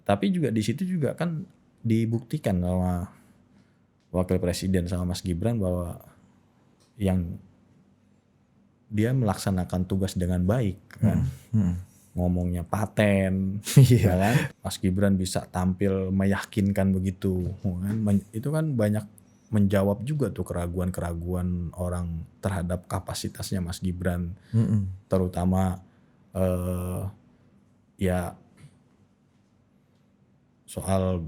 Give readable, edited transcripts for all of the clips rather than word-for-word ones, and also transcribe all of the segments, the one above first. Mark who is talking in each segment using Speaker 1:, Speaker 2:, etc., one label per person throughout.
Speaker 1: Tapi juga di situ juga kan dibuktikan sama Wakil Presiden sama Mas Gibran bahwa yang dia melaksanakan tugas dengan baik kan. Ngomongnya paten, ya kan? Mas Gibran bisa tampil meyakinkan begitu, kan? Itu kan banyak menjawab juga tuh keraguan-keraguan orang terhadap kapasitasnya Mas Gibran, terutama ya soal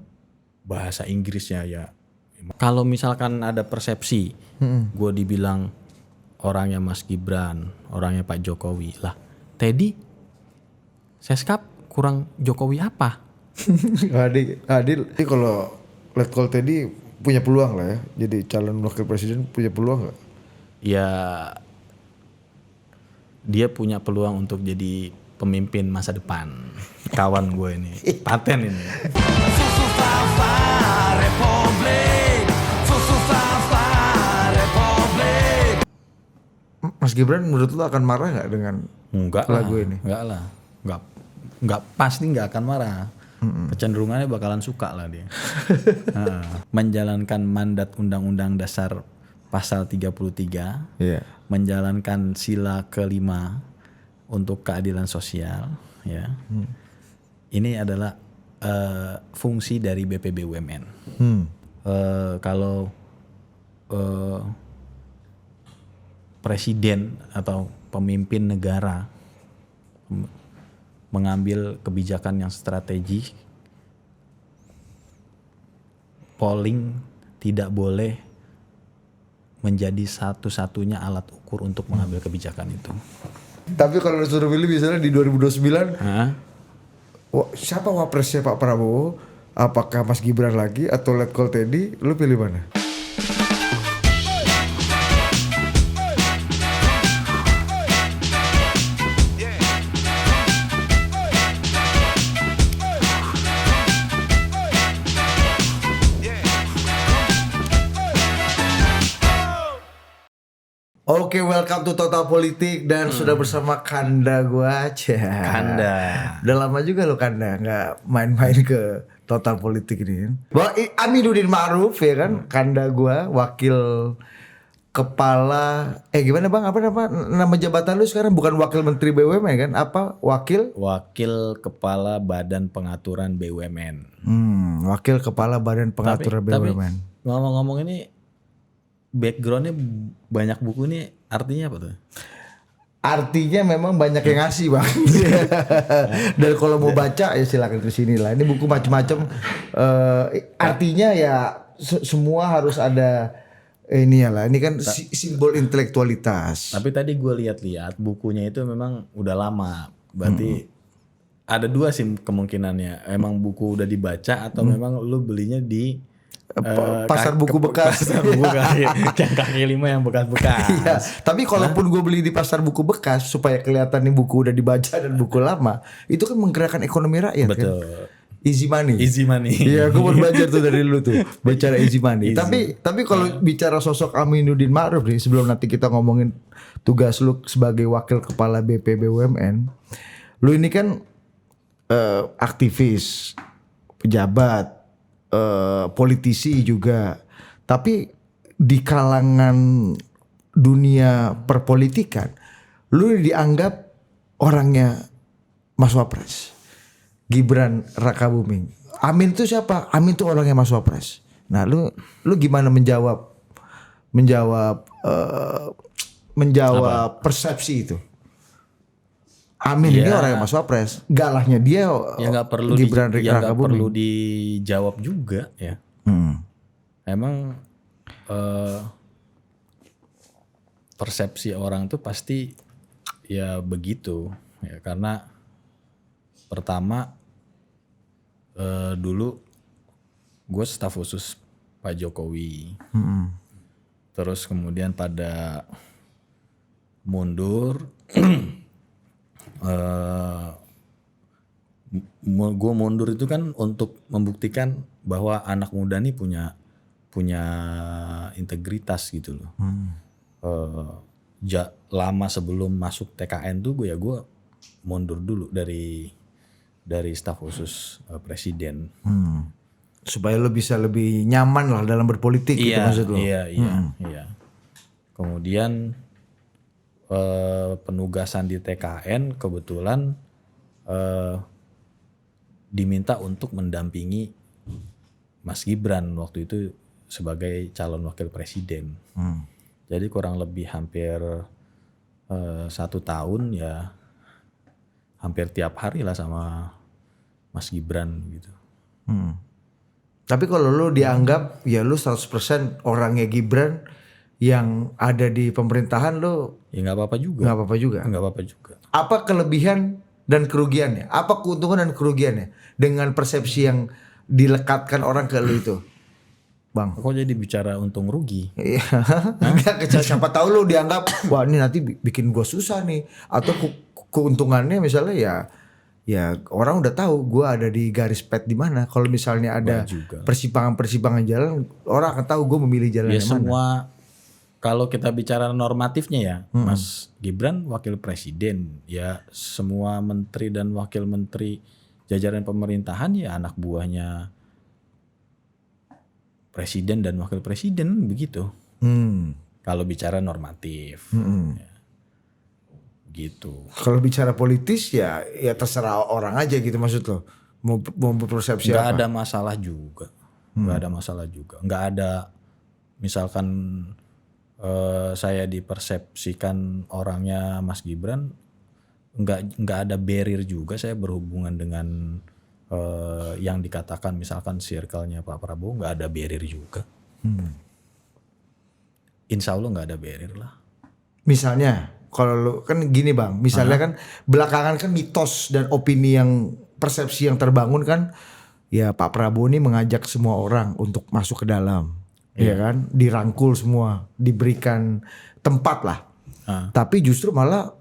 Speaker 1: bahasa Inggrisnya ya. Kalau misalkan ada persepsi, gue dibilang orangnya Mas Gibran, orangnya Pak Jokowi lah. Teddy, Seskap kurang Jokowi apa?
Speaker 2: Adil. Jadi kalau Letkol Teddy punya peluang lah ya, jadi calon wakil presiden punya peluang nggak?
Speaker 1: Ya, dia punya peluang untuk jadi pemimpin masa depan. Kawan gue ini, paten ini. Susu Fafa Republik, Susu Fafa Republik.
Speaker 2: Mas Gibran menurut lo akan marah nggak dengan lagu ini?
Speaker 1: Enggak lah, enggak pasti nggak akan marah. Kecenderungannya bakalan suka lah dia. Menjalankan mandat Undang-Undang Dasar Pasal 33, menjalankan sila kelima untuk keadilan sosial, ya. Ini adalah fungsi dari BPBUMN. Kalau presiden atau pemimpin negara mengambil kebijakan yang strategis, polling tidak boleh menjadi satu-satunya alat ukur untuk mengambil kebijakan itu.
Speaker 2: Tapi kalau disuruh pilih misalnya di 2029, siapa wapresnya Pak Prabowo? Apakah Mas Gibran lagi atau Letkol Teddy? Lu pilih mana? Oke, welcome to Total Politik dan sudah bersama Kanda gua aja.
Speaker 1: Kanda.
Speaker 2: Udah lama juga lo Kanda nggak main-main ke Total Politik ini. Bahwa Aminuddin Ma'ruf ya kan, Kanda gua wakil kepala gimana Bang? Apa nama jabatan lu sekarang? Bukan wakil menteri BUMN kan? Apa wakil
Speaker 1: kepala Badan Pengaturan BUMN.
Speaker 2: Wakil kepala Badan Pengaturan BUMN.
Speaker 1: Tapi ngomong-ngomong ini backgroundnya banyak buku nih, artinya apa tuh?
Speaker 2: Artinya memang banyak yang ngasih Bang. Dan kalau mau baca ya silakan ke sini lah. Ini buku macam-macam. Artinya ya semua harus ada ini ya lah. Ini kan simbol intelektualitas.
Speaker 1: Tapi tadi gue lihat-lihat bukunya itu memang udah lama. Berarti ada dua sih kemungkinannya. Emang buku udah dibaca atau memang lu belinya di
Speaker 2: pasar buku bekas.
Speaker 1: Pasar buku yang kaki lima yang bekas-bekas.
Speaker 2: Iya. Tapi kalaupun gue beli di pasar buku bekas supaya kelihatan nih buku udah dibaca dan buku lama, itu kan menggerakkan ekonomi rakyat.
Speaker 1: Betul.
Speaker 2: Kan? Easy money.
Speaker 1: Iya,
Speaker 2: gue mau belajar tuh dari lu tuh bicara easy money. Tapi kalau bicara sosok Aminuddin Ma'ruf nih, sebelum nanti kita ngomongin tugas lu sebagai wakil kepala BPBUMN, lu ini kan aktivis, pejabat, politisi juga, tapi di kalangan dunia perpolitikan lu dianggap orangnya Mas Wapres Gibran Rakabuming. Amin itu siapa? Amin itu orangnya Mas Wapres. Nah lu gimana menjawab persepsi itu? Amin ini orangnya Mas Wapres, galahnya dia
Speaker 1: ya nggak perlu
Speaker 2: Gibran
Speaker 1: nggak perlu dijawab juga ya. Emang persepsi orang tuh pasti ya begitu ya, karena pertama dulu gue staf khusus Pak Jokowi, terus kemudian pada mundur. Gue mundur itu kan untuk membuktikan bahwa anak muda nih punya integritas gitu loh. Lama sebelum masuk TKN tuh gue mundur dulu dari dari staf khusus presiden.
Speaker 2: Supaya lo bisa lebih nyaman lah dalam berpolitik gitu maksud lo.
Speaker 1: Iya. Kemudian penugasan di TKN kebetulan diminta untuk mendampingi Mas Gibran waktu itu sebagai calon wakil presiden. Jadi kurang lebih hampir 1 tahun ya, hampir tiap hari lah sama Mas Gibran gitu.
Speaker 2: Tapi kalau lo dianggap ya lo 100% orangnya Gibran yang ada di pemerintahan lo
Speaker 1: Ya nggak apa-apa juga.
Speaker 2: nggak apa-apa juga.
Speaker 1: Nggak apa-apa juga.
Speaker 2: Apa kelebihan dan kerugiannya? Apa keuntungan dan kerugiannya dengan persepsi yang dilekatkan orang ke lo itu, Bang?
Speaker 1: Kok jadi bicara untung rugi?
Speaker 2: Iya, enggak kecil. Siapa tahu lu dianggap wah ini nanti bikin gua susah nih, atau keuntungannya misalnya ya orang udah tahu gua ada di garis pet di mana. Kalau misalnya ada
Speaker 1: juga.
Speaker 2: persimpangan jalan, orang akan tahu gua memilih jalan
Speaker 1: Ya
Speaker 2: yang mana.
Speaker 1: semua kalau kita bicara normatifnya ya, Mas Gibran wakil presiden, ya semua menteri dan wakil menteri jajaran pemerintahan ya anak buahnya presiden dan wakil presiden begitu. Kalau bicara normatif, ya, gitu.
Speaker 2: Kalau bicara politis ya terserah orang aja gitu maksud lo. Mau berpersepsi
Speaker 1: Nggak
Speaker 2: apa?
Speaker 1: ada masalah juga, nggak ada masalah juga. Nggak ada misalkan saya dipersepsikan orangnya Mas Gibran, nggak ada barrier juga saya berhubungan dengan yang dikatakan misalkan circle-nya Pak Prabowo, nggak ada barrier juga. Insya Allah nggak ada barrier lah.
Speaker 2: Misalnya kalau lu kan gini Bang, misalnya kan belakangan kan mitos dan opini yang persepsi yang terbangun kan ya Pak Prabowo ini mengajak semua orang untuk masuk ke dalam. Ya kan, dirangkul semua, diberikan tempat lah. Tapi justru malah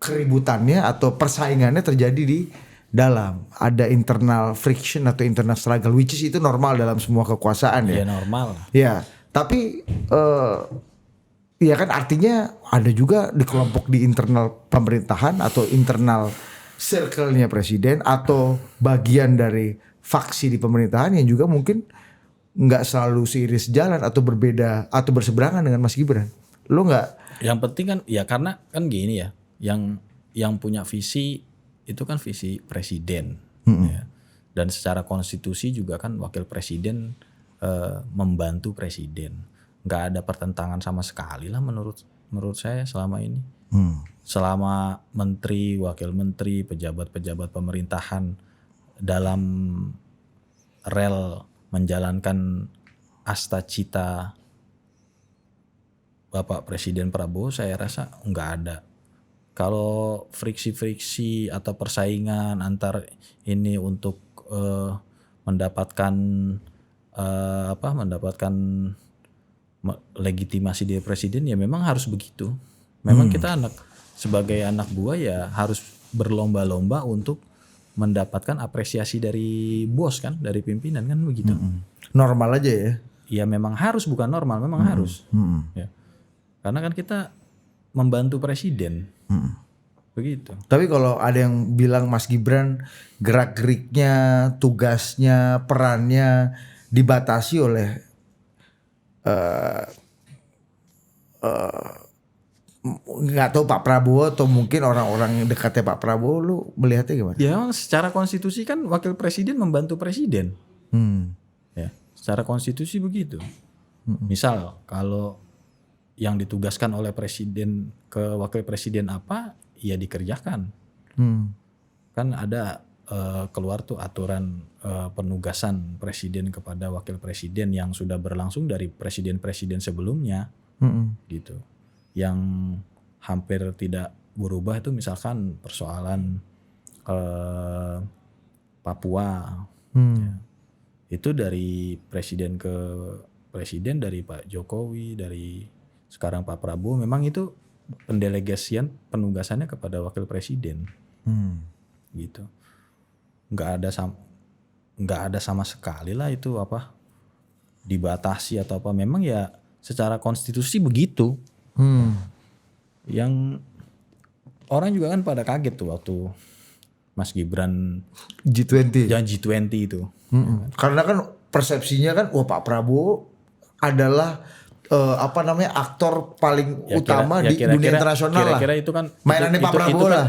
Speaker 2: keributannya atau persaingannya terjadi di dalam. Ada internal friction atau internal struggle, which is itu normal dalam semua kekuasaan ya.
Speaker 1: Ya normal.
Speaker 2: Ya, tapi ya kan artinya ada juga di kelompok di internal pemerintahan atau internal circle-nya presiden atau bagian dari faksi di pemerintahan yang juga mungkin nggak selalu seiris jalan atau berbeda atau berseberangan dengan Mas Gibran. Lo nggak?
Speaker 1: Yang penting kan ya karena kan gini ya, yang punya visi itu kan visi presiden. Ya. Dan secara konstitusi juga kan wakil presiden membantu presiden. Nggak ada pertentangan sama sekali lah menurut saya selama ini. Selama menteri, wakil menteri, pejabat-pejabat pemerintahan dalam rel menjalankan asta cita Bapak Presiden Prabowo, saya rasa nggak ada. Kalau friksi-friksi atau persaingan antar ini untuk mendapatkan legitimasi dari presiden ya memang harus begitu. Memang kita sebagai anak buah ya harus berlomba-lomba untuk mendapatkan apresiasi dari bos kan, dari pimpinan kan begitu.
Speaker 2: Normal aja ya?
Speaker 1: Ya memang harus, bukan normal, memang harus. Ya. Karena kan kita membantu presiden, begitu.
Speaker 2: Tapi kalau ada yang bilang Mas Gibran gerak-geriknya, tugasnya, perannya dibatasi oleh nggak tahu Pak Prabowo atau mungkin orang-orang yang dekatnya Pak Prabowo, lu melihatnya gimana?
Speaker 1: Ya memang secara konstitusi kan wakil presiden membantu presiden. Ya, secara konstitusi begitu. Misal kalau yang ditugaskan oleh presiden ke wakil presiden apa, ya dikerjakan. Kan ada keluar tuh aturan penugasan presiden kepada wakil presiden yang sudah berlangsung dari presiden-presiden sebelumnya, gitu. Yang hampir tidak berubah itu misalkan persoalan Papua, ya. Itu dari presiden ke presiden, dari Pak Jokowi, dari sekarang Pak Prabowo, memang itu pendelegasian penugasannya kepada wakil presiden, gitu. Nggak ada sama sekali lah itu apa dibatasi atau apa. Memang ya secara konstitusi begitu. Yang orang juga kan pada kaget tuh waktu Mas Gibran
Speaker 2: G20.
Speaker 1: jangan G20 itu.
Speaker 2: Karena kan persepsinya kan wah Pak Prabowo adalah aktor paling utama di dunia internasional lah.
Speaker 1: Kira-kira itu kan
Speaker 2: mainannya Pak Prabowo lah.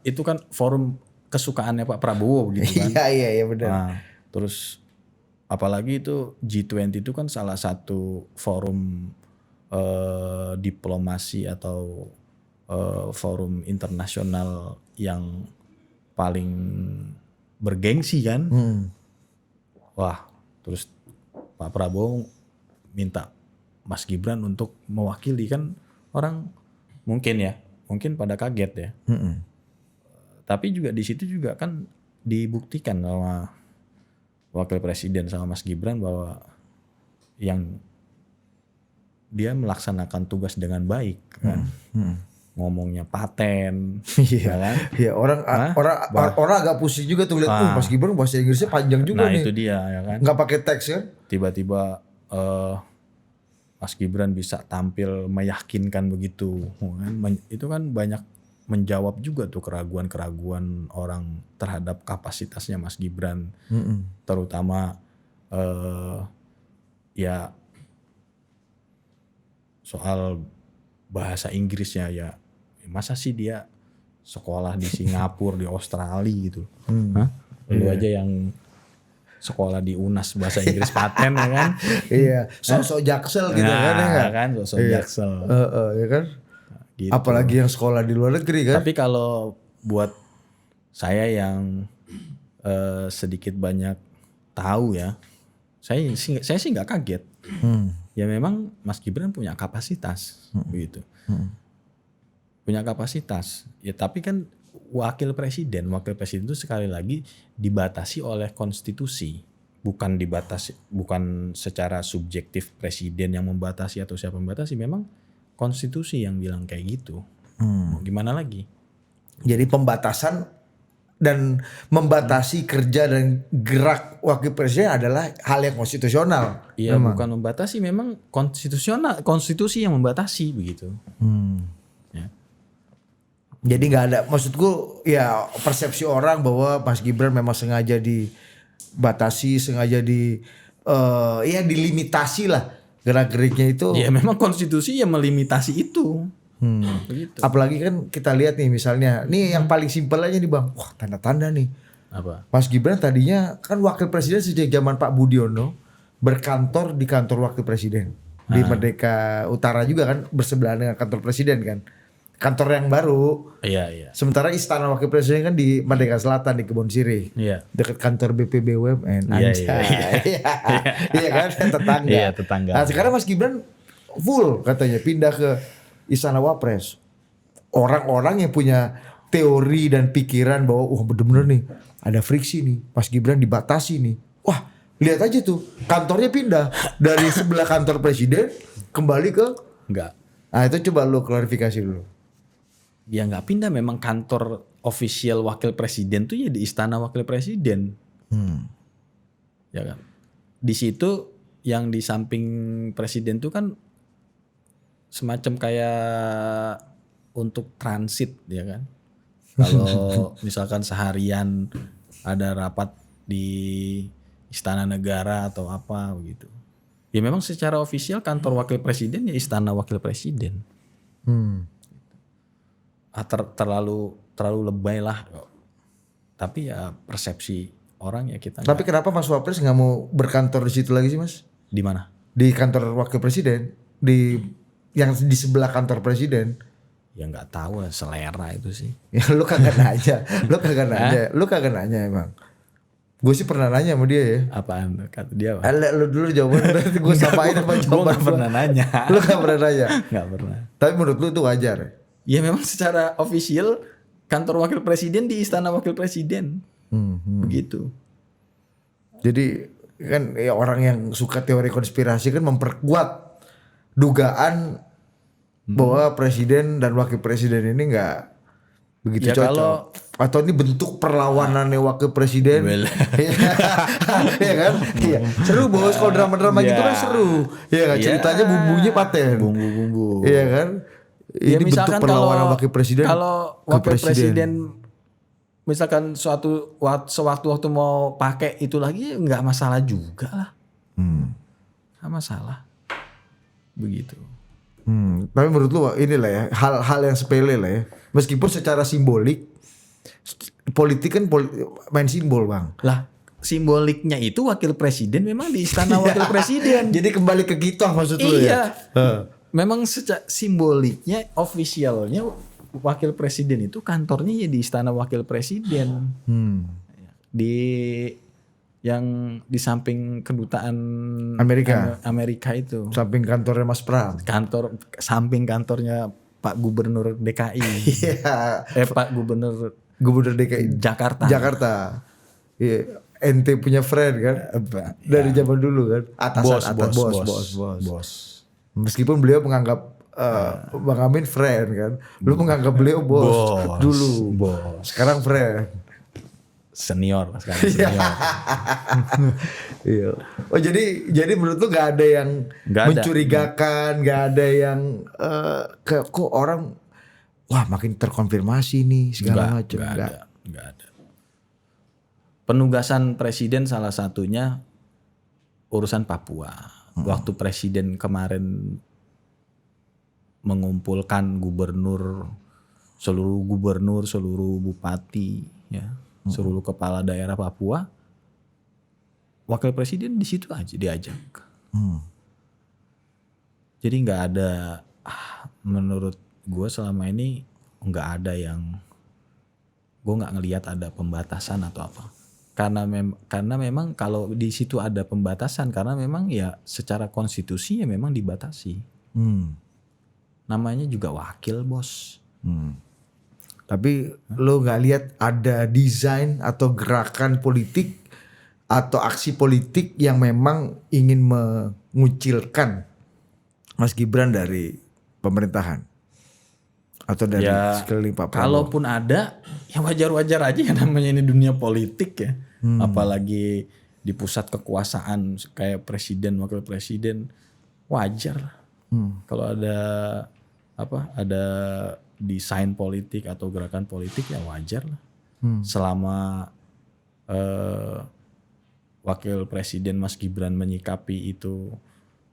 Speaker 1: Itu kan forum kesukaannya Pak Prabowo gitu kan.
Speaker 2: Iya benar.
Speaker 1: Nah, terus apalagi itu G20 itu kan salah satu forum diplomasi atau forum internasional yang paling bergengsi kan. Wah, terus Pak Prabowo minta Mas Gibran untuk mewakili, kan orang mungkin pada kaget ya. Tapi juga di situ juga kan dibuktikan sama Wakil Presiden sama Mas Gibran bahwa yang dia melaksanakan tugas dengan baik kan. Ngomongnya paten, ya kan?
Speaker 2: Iya, orang agak pusing juga tuh lihat Mas Gibran bahasa Inggrisnya panjang juga nih.
Speaker 1: Nah, itu dia ya kan.
Speaker 2: Nggak pakai teks kan?
Speaker 1: Tiba-tiba Mas Gibran bisa tampil meyakinkan begitu kan. Itu kan banyak menjawab juga tuh keraguan-keraguan orang terhadap kapasitasnya Mas Gibran. Terutama ya soal bahasa Inggrisnya ya. Masa sih dia sekolah di Singapura, di Australia gitu. Lu aja yang sekolah di UNAS bahasa Inggris paten ya kan.
Speaker 2: Iya, sosok jaksel gitu kan ya
Speaker 1: kan, sosok jaksel.
Speaker 2: Ya kan.
Speaker 1: Gitu.
Speaker 2: Apalagi yang sekolah di luar negeri kan.
Speaker 1: Tapi kalau buat saya yang sedikit banyak tahu ya, saya sih nggak kaget. Ya memang Mas Gibran punya kapasitas begitu. Punya kapasitas. Ya tapi kan wakil presiden itu sekali lagi dibatasi oleh konstitusi. Bukan secara subjektif presiden yang membatasi atau siapa yang membatasi, memang konstitusi yang bilang kayak gitu. Gimana lagi?
Speaker 2: Jadi pembatasan dan membatasi kerja dan gerak wakil presiden adalah hal yang konstitusional.
Speaker 1: Iya, bukan membatasi, memang konstitusi yang membatasi begitu. Ya.
Speaker 2: Jadi nggak ada, maksudku ya persepsi orang bahwa Mas Gibran memang sengaja dibatasi, sengaja dilimitasi lah gerak-geriknya itu.
Speaker 1: Ya memang konstitusi yang melimitasi itu. Begitu.
Speaker 2: Apalagi kan kita lihat nih misalnya, nih yang paling simpel aja nih Bang, wah tanda-tanda nih.
Speaker 1: Apa?
Speaker 2: Mas Gibran tadinya kan wakil presiden sejak zaman Pak Budiono, berkantor di kantor wakil presiden di Merdeka Utara juga kan, bersebelahan dengan kantor presiden kan. Kantor yang baru.
Speaker 1: Iya.
Speaker 2: Sementara istana wakil presiden kan di Merdeka Selatan di Kebon Sirih.
Speaker 1: Iya.
Speaker 2: Dekat kantor BPB BUMN. Iya kan, tetangga.
Speaker 1: Iya, tetangga.
Speaker 2: Nah, sekarang Mas Gibran full katanya pindah ke Istana Wapres. Orang-orang yang punya teori dan pikiran bahwa wah bener-bener nih ada friksi nih, Mas Gibran dibatasi nih. Wah, lihat aja tuh, kantornya pindah dari sebelah kantor presiden kembali ke
Speaker 1: enggak.
Speaker 2: Nah, itu coba lu klarifikasi dulu.
Speaker 1: Ya nggak pindah, memang kantor official wakil presiden tuh ya di Istana Wakil Presiden. Ya kan. Di situ yang di samping presiden tuh kan semacam kayak untuk transit ya kan. Kalau misalkan seharian ada rapat di Istana Negara atau apa begitu. Ya memang secara ofisial kantor wakil presiden ya Istana Wakil Presiden. Terlalu lebay lah. Tapi ya persepsi orang ya kita.
Speaker 2: Tapi kenapa Mas Wapres nggak mau berkantor di situ lagi sih Mas?
Speaker 1: Di mana?
Speaker 2: Di kantor wakil presiden, yang di sebelah kantor presiden.
Speaker 1: Ya nggak tahu lah, selera itu sih.
Speaker 2: Ya lu kagak nanya, lu kagak nanya emang. Gue sih pernah nanya sama dia ya.
Speaker 1: Apaan? Kata dia apa?
Speaker 2: Lu dulu jawaban nanti gue samain apa jawaban.
Speaker 1: Gue gak pernah nanya.
Speaker 2: Lu gak pernah nanya?
Speaker 1: Gak pernah.
Speaker 2: Tapi menurut lu itu wajar?
Speaker 1: Ya memang secara official kantor wakil presiden di Istana Wakil Presiden. Begitu.
Speaker 2: Jadi kan ya orang yang suka teori konspirasi kan memperkuat dugaan bahwa presiden dan wakil presiden ini gak begitu
Speaker 1: ya
Speaker 2: cocok. Atau ini bentuk perlawanannya wakil presiden. Iya kan? Iya. Seru bos, kalau drama-drama gitu kan seru. Iya kan? Ceritanya bumbunya paten.
Speaker 1: Bumbu-bumbu.
Speaker 2: Iya kan?
Speaker 1: Ya
Speaker 2: Ini bentuk perlawanan wakil presiden.
Speaker 1: Kalau wakil presiden misalkan sewaktu-waktu mau pakai itu lagi nggak masalah juga lah. Nggak masalah. Begitu.
Speaker 2: Tapi menurut lu inilah ya hal-hal yang sepele lah ya. Meskipun secara simbolik politik kan main simbol bang.
Speaker 1: Lah simboliknya itu wakil presiden memang di istana wakil presiden.
Speaker 2: Jadi kembali ke kita maksud lu ya.
Speaker 1: Iya. Memang secara simboliknya, officialnya wakil presiden itu kantornya ya di istana wakil presiden. Di yang di samping kedutaan Amerika itu.
Speaker 2: Samping kantornya Mas Pram.
Speaker 1: Samping kantornya Pak Gubernur DKI.
Speaker 2: Iya.
Speaker 1: Pak Gubernur
Speaker 2: DKI
Speaker 1: Jakarta.
Speaker 2: Iya. Ente punya friend kan? Dari zaman dulu kan? Bos. Meskipun beliau menganggap Bang Amin friend kan. Lu menganggap beliau bos dulu. Sekarang friend.
Speaker 1: Senior sekarang senior.
Speaker 2: Iya. Oh jadi menurut lu gak ada yang mencurigakan, gak ada yang kok orang wah makin terkonfirmasi nih segala macam.
Speaker 1: Gak ada. Penugasan presiden salah satunya urusan Papua. Waktu presiden kemarin mengumpulkan seluruh gubernur, seluruh bupati, ya, seluruh kepala daerah Papua, wakil presiden di situ aja diajak. Jadi nggak ada, menurut gue selama ini nggak ada yang, gue nggak ngelihat ada pembatasan atau apa. Karena memang kalau di situ ada pembatasan karena memang ya secara konstitusi ya memang dibatasi. Namanya juga wakil bos.
Speaker 2: Tapi lo nggak lihat ada desain atau gerakan politik atau aksi politik yang memang ingin mengucilkan Mas Gibran dari pemerintahan atau dari sekeliling Pak Prabowo?
Speaker 1: Kalaupun ada, ya wajar-wajar aja ya namanya ini dunia politik ya. Apalagi di pusat kekuasaan kayak presiden, wakil presiden, wajar. Kalau ada desain politik atau gerakan politik ya wajar lah. Selama wakil presiden Mas Gibran menyikapi itu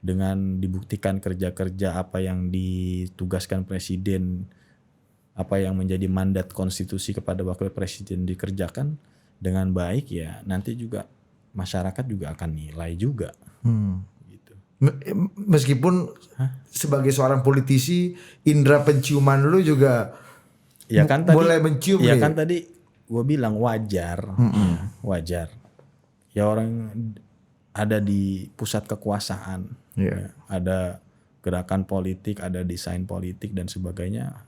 Speaker 1: dengan dibuktikan kerja-kerja apa yang ditugaskan presiden, apa yang menjadi mandat konstitusi kepada wakil presiden dikerjakan dengan baik, ya nanti juga masyarakat juga akan nilai juga. Gitu.
Speaker 2: Meskipun sebagai seorang politisi, indera penciuman lu juga
Speaker 1: ya kan tadi,
Speaker 2: boleh mencium.
Speaker 1: Ya kan tadi gue bilang wajar, wajar. Ya orang ada di pusat kekuasaan, ya, ada gerakan politik, ada desain politik dan sebagainya.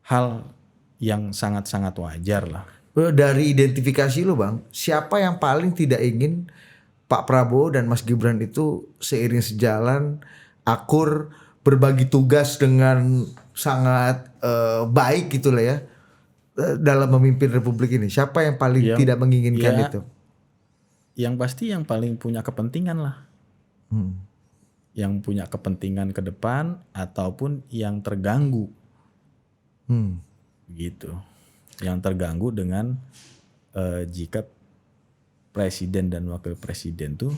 Speaker 1: Hal yang sangat-sangat wajar lah.
Speaker 2: Dari identifikasi lu bang, siapa yang paling tidak ingin Pak Prabowo dan Mas Gibran itu seiring sejalan, akur, berbagi tugas dengan sangat baik gitu lah ya dalam memimpin Republik ini? Siapa yang paling tidak menginginkan itu?
Speaker 1: Yang pasti yang paling punya kepentingan lah. Yang punya kepentingan ke depan ataupun yang terganggu. Gitu. Yang terganggu dengan jika presiden dan wakil presiden tuh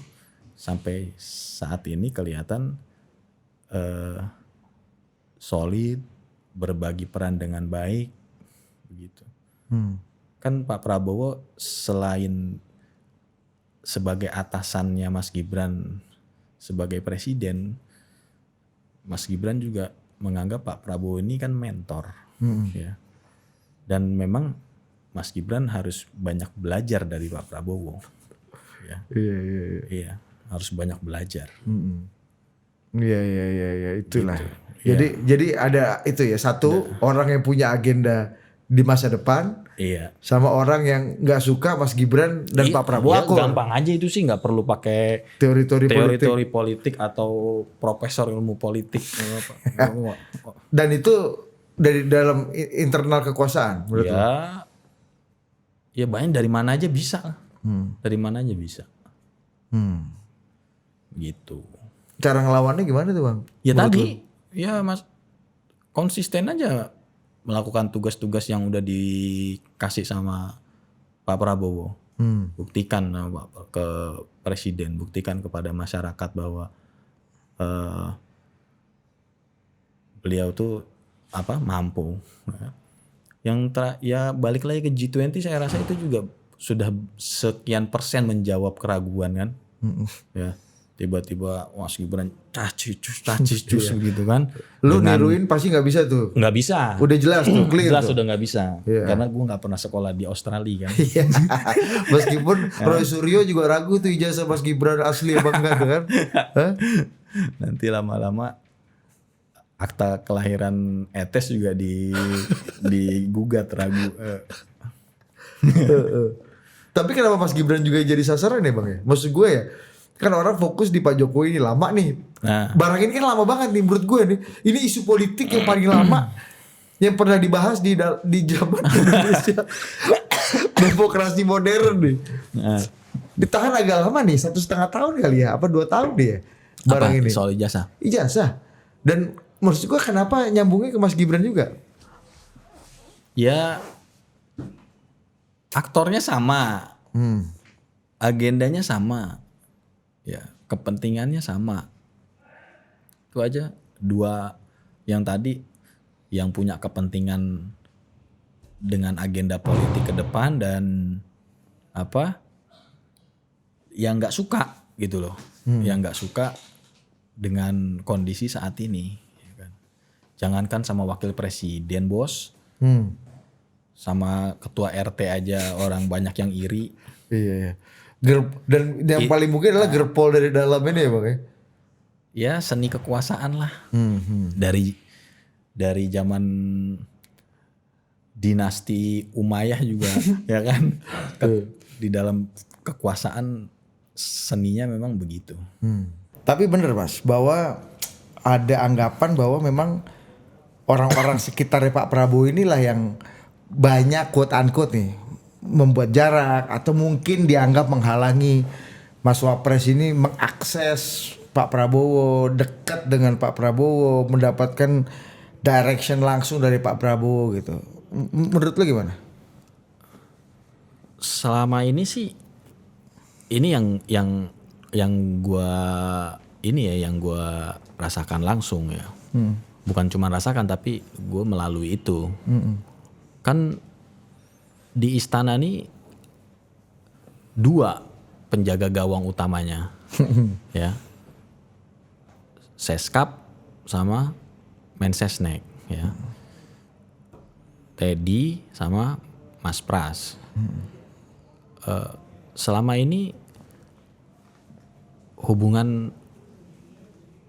Speaker 1: sampai saat ini kelihatan solid, berbagi peran dengan baik, begitu. Kan Pak Prabowo selain sebagai atasannya Mas Gibran sebagai presiden, Mas Gibran juga menganggap Pak Prabowo ini kan mentor, ya. Dan memang Mas Gibran harus banyak belajar dari Pak Prabowo. Ya. Iya, harus banyak belajar.
Speaker 2: Iya, itulah. Gitu. Jadi ada itu ya, satu orang yang punya agenda di masa depan, sama orang yang nggak suka Mas Gibran dan Pak Prabowo.
Speaker 1: Gampang aja itu sih, nggak perlu pakai teori politik atau profesor ilmu politik.
Speaker 2: Dan itu dari dalam internal kekuasaan menurut lo?
Speaker 1: Ya banyak, dari mana aja bisa. Dari mana aja bisa. Gitu.
Speaker 2: Cara ngelawannya gimana tuh bang?
Speaker 1: Ya menurut tadi lo? Ya Mas, konsisten aja melakukan tugas-tugas yang udah dikasih sama Pak Prabowo. Buktikan ke presiden, buktikan kepada masyarakat bahwa beliau tuh mampu. Yang ya balik lagi ke G20, saya rasa itu juga sudah sekian persen menjawab keraguan kan. Ya, tiba-tiba Mas Gibran cacis gitu kan.
Speaker 2: Lu niruin pasti nggak bisa tuh.
Speaker 1: Nggak bisa.
Speaker 2: Udah jelas tuh, clear
Speaker 1: jelas
Speaker 2: tuh.
Speaker 1: udah nggak bisa. Karena gue nggak pernah sekolah di Australia kan.
Speaker 2: Meskipun Roy Suryo juga ragu tuh ijazah Mas Gibran asli apa enggak tuh kan.
Speaker 1: Nanti lama-lama akta kelahiran Etes juga digugat ragu.
Speaker 2: Tapi kenapa Mas Gibran juga jadi sasaran ya Bang ya? Maksud gue ya, kan orang fokus di Pak Jokowi ini lama nih.
Speaker 1: Nah.
Speaker 2: Barang ini kan lama banget nih menurut gue nih. Ini isu politik yang paling lama yang pernah dibahas di zaman Indonesia. Demokrasi modern nih.
Speaker 1: Nah.
Speaker 2: Ditahan agak lama nih, 1,5 tahun kali ya, apa 2 tahun deh ya barang ini.
Speaker 1: Soal ijazah.
Speaker 2: Ijazah. Dan maksud gue kenapa nyambungnya ke Mas Gibran juga?
Speaker 1: Ya aktornya sama. Agendanya sama. Ya, kepentingannya sama. Itu aja dua yang tadi yang punya kepentingan dengan agenda politik ke depan dan yang nggak suka gitu loh. Yang nggak suka dengan kondisi saat ini. Ya kan? Jangankan sama wakil presiden bos, sama ketua RT aja orang banyak yang iri.
Speaker 2: Iya. Dan yang paling mungkin adalah gerpol dari dalam ini ya Bang ya.
Speaker 1: Ya seni kekuasaan lah. Dari zaman dinasti Umayyah juga ya kan. Di dalam kekuasaan seninya memang begitu.
Speaker 2: Tapi bener Mas bahwa ada anggapan bahwa memang orang-orang sekitarnya Pak Prabowo inilah yang banyak quote unquote nih membuat jarak atau mungkin dianggap menghalangi Mas Wapres ini mengakses Pak Prabowo, dekat dengan Pak Prabowo, mendapatkan direction langsung dari Pak Prabowo gitu. Menurut lu gimana?
Speaker 1: Selama ini sih ini yang gua rasakan langsung ya. Bukan cuma rasakan tapi gue melalui itu. Kan di istana nih 2 penjaga gawang utamanya. Ya. Seskap sama Mensesnek ya. Teddy sama Mas Pras. Selama ini hubungan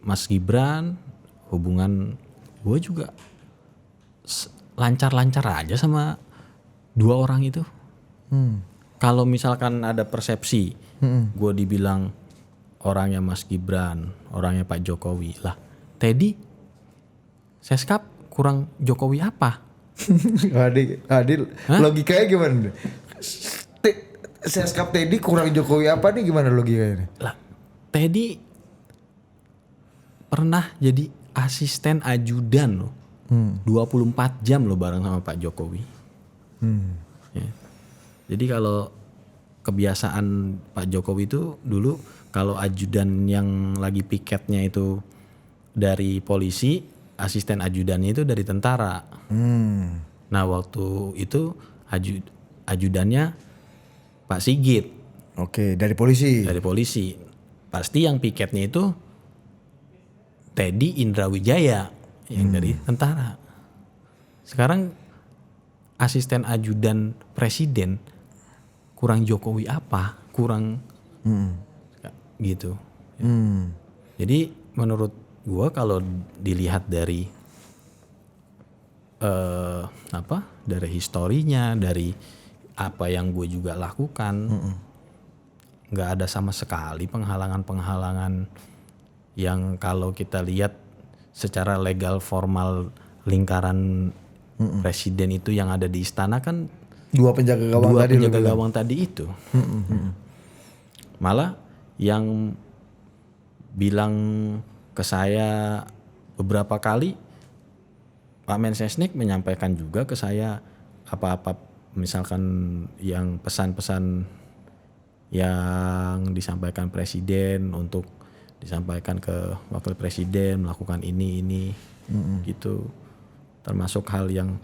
Speaker 1: Mas Gibran, hubungan gue juga lancar-lancar aja sama 2 orang itu. Kalau misalkan ada persepsi, gue dibilang orangnya Mas Gibran, orangnya Pak Jokowi lah. Teddy, Seskap kurang Jokowi apa?
Speaker 2: Adil, logikanya gimana? Seskap Teddy kurang Jokowi apa nih gimana logikanya?
Speaker 1: Lah, Teddy pernah jadi asisten ajudan loh. 24 jam loh bareng sama Pak Jokowi. Ya. Jadi kalau kebiasaan Pak Jokowi itu dulu kalau ajudan yang lagi piketnya itu dari polisi, asisten ajudannya itu dari tentara. Nah waktu itu ajudannya Pak Sigit.
Speaker 2: Oke, dari polisi.
Speaker 1: Dari polisi. Pasti yang piketnya itu Teddy Indra Wijaya yang dari tentara. Sekarang asisten ajudan presiden kurang Jokowi apa? Kurang gitu. Jadi menurut gua kalau dilihat dari dari historinya, dari apa yang gue juga lakukan, nggak ada sama sekali penghalangan-penghalangan yang kalau kita lihat secara legal formal lingkaran presiden itu yang ada di istana kan
Speaker 2: 2 penjaga gawang
Speaker 1: dua
Speaker 2: tadi.
Speaker 1: penjaga gawang tadi itu. Malah yang bilang ke saya beberapa kali Pak Mensesnek menyampaikan juga ke saya apa-apa misalkan yang pesan-pesan yang disampaikan presiden untuk disampaikan ke wakil presiden melakukan ini gitu, termasuk hal yang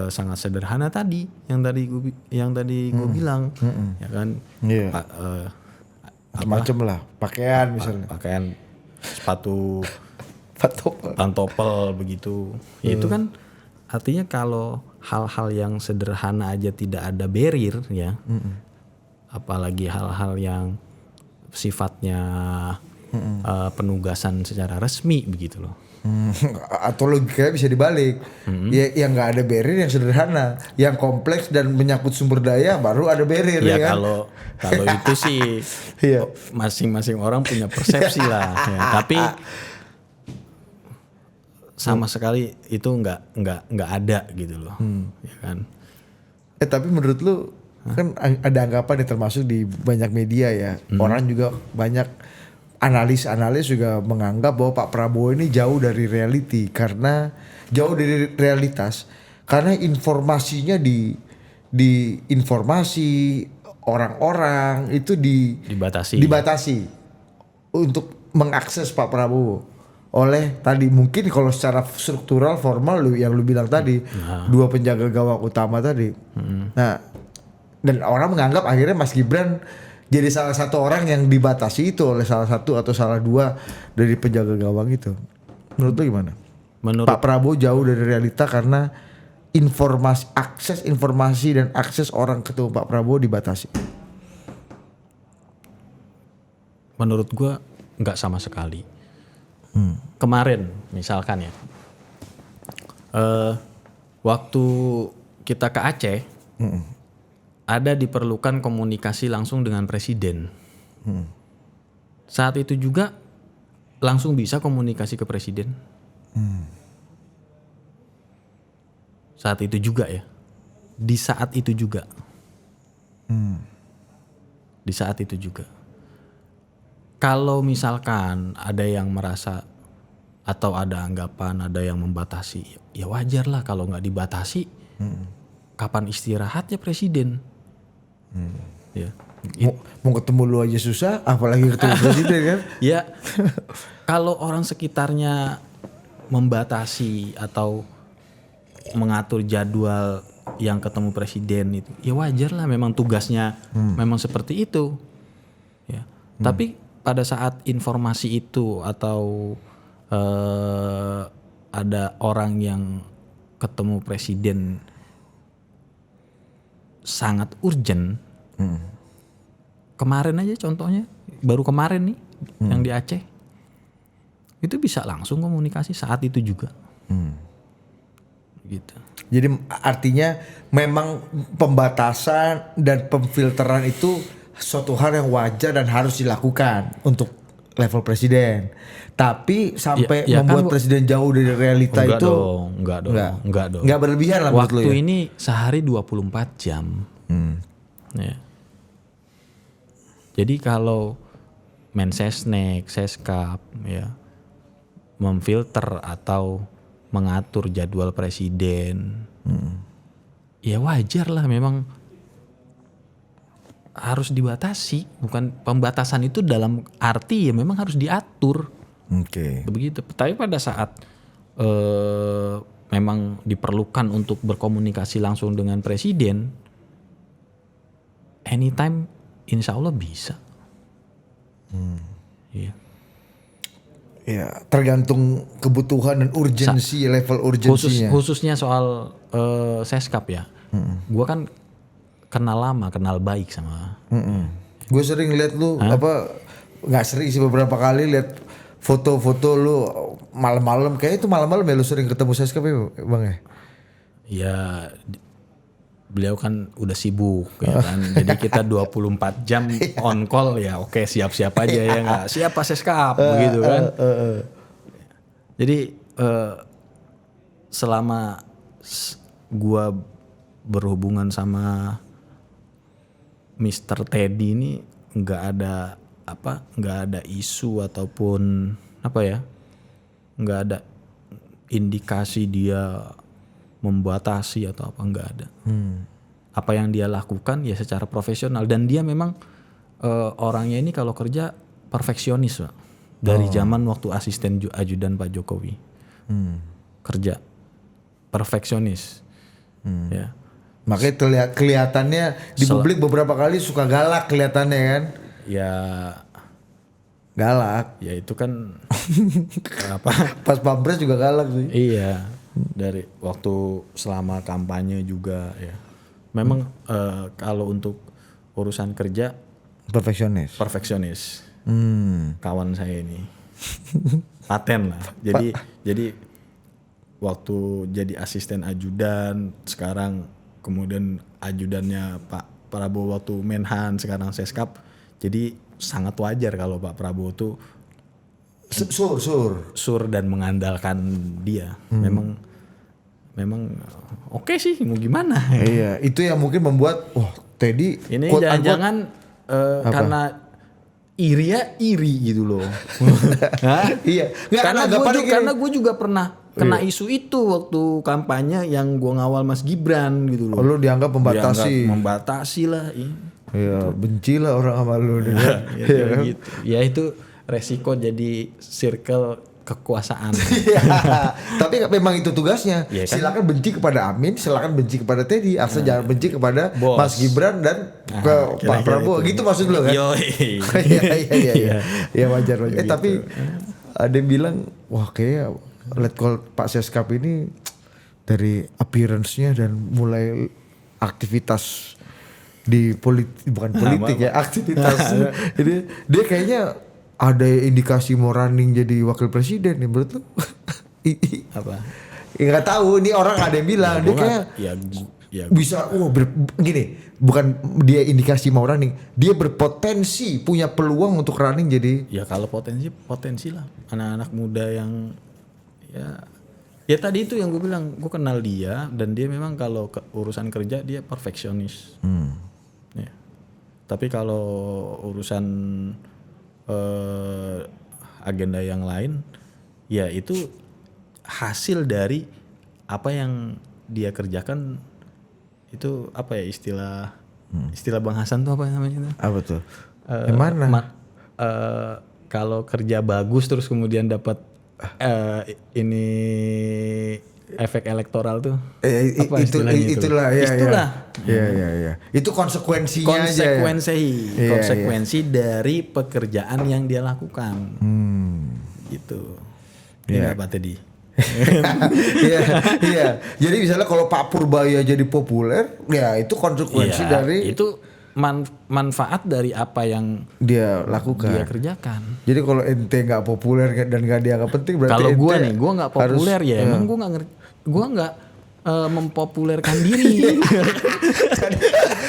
Speaker 1: sangat sederhana tadi yang tadi gue bilang ya kan.
Speaker 2: Iya. Macam-macam lah, pakaian misalnya.
Speaker 1: Pakaian, sepatu,
Speaker 2: Patopel.
Speaker 1: pantopel begitu. Ya itu kan artinya kalau hal-hal yang sederhana aja tidak ada barrier ya. Apalagi hal-hal yang sifatnya penugasan secara resmi begitu loh.
Speaker 2: Atau logikanya bisa dibalik. Ya, yang nggak ada barrier yang sederhana, yang kompleks dan menyangkut sumber daya baru ada barrier
Speaker 1: Ya
Speaker 2: kan.
Speaker 1: kalau itu sih
Speaker 2: Iya.
Speaker 1: masing-masing orang punya persepsi lah. Ya. Tapi sama sekali itu nggak ada gitu loh, ya kan.
Speaker 2: Tapi menurut lu kan ada anggapan yang termasuk di banyak media ya, orang juga banyak analis juga menganggap bahwa Pak Prabowo ini jauh dari reality karena jauh dari realitas karena informasinya di informasi orang-orang itu dibatasi untuk mengakses Pak Prabowo oleh tadi mungkin kalau secara struktural formal yang lu bilang tadi dua penjaga gawang utama tadi. Nah, dan orang menganggap akhirnya Mas Gibran jadi salah satu orang yang dibatasi itu oleh salah satu atau salah dua dari penjaga gawang itu. Menurut lu gimana? Pak Prabowo jauh dari realita karena akses informasi dan akses orang ketemu Pak Prabowo dibatasi.
Speaker 1: Menurut gua nggak sama sekali. Kemarin misalkan ya, waktu kita ke Aceh, ada diperlukan komunikasi langsung dengan presiden. Saat itu juga langsung bisa komunikasi ke presiden. Saat itu juga ya, di saat itu juga, di saat itu juga. Kalau misalkan ada yang merasa atau ada anggapan, ada yang membatasi, ya wajar lah kalau nggak dibatasi. Kapan istirahatnya presiden? Ya.
Speaker 2: Mau ketemu lu aja susah, apalagi ketemu presiden kan?
Speaker 1: Ya, kalau orang sekitarnya membatasi atau mengatur jadwal yang ketemu presiden itu, ya wajar lah. Memang tugasnya memang seperti itu. Ya. Tapi pada saat informasi itu atau ada orang yang ketemu presiden sangat urgent, kemarin aja contohnya, baru kemarin nih yang di Aceh, itu bisa langsung komunikasi saat itu juga. Gitu.
Speaker 2: Jadi artinya memang pembatasan dan pemfilteran itu suatu hal yang wajar dan harus dilakukan untuk level presiden. Tapi sampai membuat kan, presiden jauh dari realita
Speaker 1: enggak
Speaker 2: itu
Speaker 1: enggak dong.
Speaker 2: Enggak berlebihan lah menurut lu ya.
Speaker 1: Waktu ini sehari 24 jam. Ya. Jadi kalau Mensesnek, Seskap ya memfilter atau mengatur jadwal presiden, ya wajar lah, memang harus dibatasi. Bukan pembatasan itu dalam arti ya memang harus diatur. Begitu. Tapi pada saat memang diperlukan untuk berkomunikasi langsung dengan presiden, anytime insya Allah bisa. Iya.
Speaker 2: Ya, tergantung kebutuhan dan urgensi, level urgensinya.
Speaker 1: Khususnya soal Seskap ya. Gua kan kenal lama, kenal baik sama.
Speaker 2: Gue sering lihat lu nggak sering sih, beberapa kali lihat foto-foto lu malam-malam. Kayaknya itu malam-malam ya lu sering ketemu Seskap ya Bang ya?
Speaker 1: Ya beliau kan udah sibuk ya kan. Jadi kita 24 jam on call ya, oke siap-siap aja ya nggak? Siap Pak Seskap begitu kan. Jadi selama gua berhubungan sama Mr. Teddy ini nggak ada isu ataupun nggak ada indikasi dia membatasi atau apa, enggak ada. Apa yang dia lakukan ya secara profesional, dan dia memang orangnya ini kalau kerja perfeksionis, Pak. Dari zaman waktu asisten ajudan Pak Jokowi. Kerja perfeksionis. Ya.
Speaker 2: Makanya kelihatannya di publik beberapa kali suka galak kelihatannya kan.
Speaker 1: Ya
Speaker 2: Galak.
Speaker 1: ya itu kan apa?
Speaker 2: Pas Pampres juga galak sih.
Speaker 1: Iya, dari waktu selama kampanye juga ya. Memang kalau untuk urusan kerja
Speaker 2: Perfeksionis.
Speaker 1: perfeksionis. Kawan saya ini paten lah. Jadi waktu jadi asisten ajudan, sekarang kemudian ajudannya Pak Prabowo waktu Menhan, sekarang Seskap. Jadi sangat wajar kalau Pak Prabowo tuh sur dan mengandalkan dia. Memang oke sih, mau gimana?
Speaker 2: Iya, itu yang mungkin membuat Teddy
Speaker 1: Ini jangan-jangan karena iri gitu loh. Hah?
Speaker 2: Iya,
Speaker 1: Karena gue juga pernah kena isu itu waktu kampanye yang gue ngawal Mas Gibran gitu loh.
Speaker 2: lu dianggap membatasi.
Speaker 1: Dianggap membatasi lah.
Speaker 2: Iya, benci lah orang sama lu.
Speaker 1: Gitu. Ya itu resiko jadi circle kekuasaan.
Speaker 2: Iya. Tapi memang itu tugasnya.
Speaker 1: Ya, kan?
Speaker 2: Silakan benci kepada Amin, silakan benci kepada Teddy, asal jangan benci kepada
Speaker 1: Bos.
Speaker 2: Mas Gibran dan ke Pak Prabowo. Gitu maksud lu kan? Iya. Ya wajar. Tapi ada yang bilang, wah kayak Letkol Pak Seskap ini dari appearance-nya dan mulai aktivitas di bukan politik ya, aktivitas. Jadi dia kayaknya ada indikasi mau running jadi wakil presiden nih, menurut lu?
Speaker 1: Apa?
Speaker 2: Nggak tahu, ini orang ada yang bilang dia kayak bisa gini, bukan dia indikasi mau running, dia berpotensi punya peluang untuk running jadi.
Speaker 1: Ya kalau potensi lah, anak-anak muda yang ya tadi itu yang gue bilang, gue kenal dia dan dia memang kalau urusan kerja dia perfeksionis. Ya. Tapi kalau urusan agenda yang lain, ya itu hasil dari apa yang dia kerjakan. Itu apa ya istilah Bang Hasan tuh apa namanya?
Speaker 2: Apa tuh? Yang mana?
Speaker 1: Kalau kerja bagus terus kemudian dapat ini efek elektoral tuh. Apa
Speaker 2: itulah.
Speaker 1: Iya.
Speaker 2: Itu konsekuensinya aja.
Speaker 1: Konsekuensi dari pekerjaan yang dia lakukan. Gitu. Ini apa tadi?
Speaker 2: Iya. Jadi misalnya kalau Pak Purbaya jadi populer, ya itu konsekuensi dari
Speaker 1: itu manfaat dari apa yang
Speaker 2: dia lakukan,
Speaker 1: dia kerjakan.
Speaker 2: Jadi kalau ente nggak populer dan nggak dianggap penting, berarti
Speaker 1: kalau gue nggak populer harus, emang gue nggak mempopulerkan diri.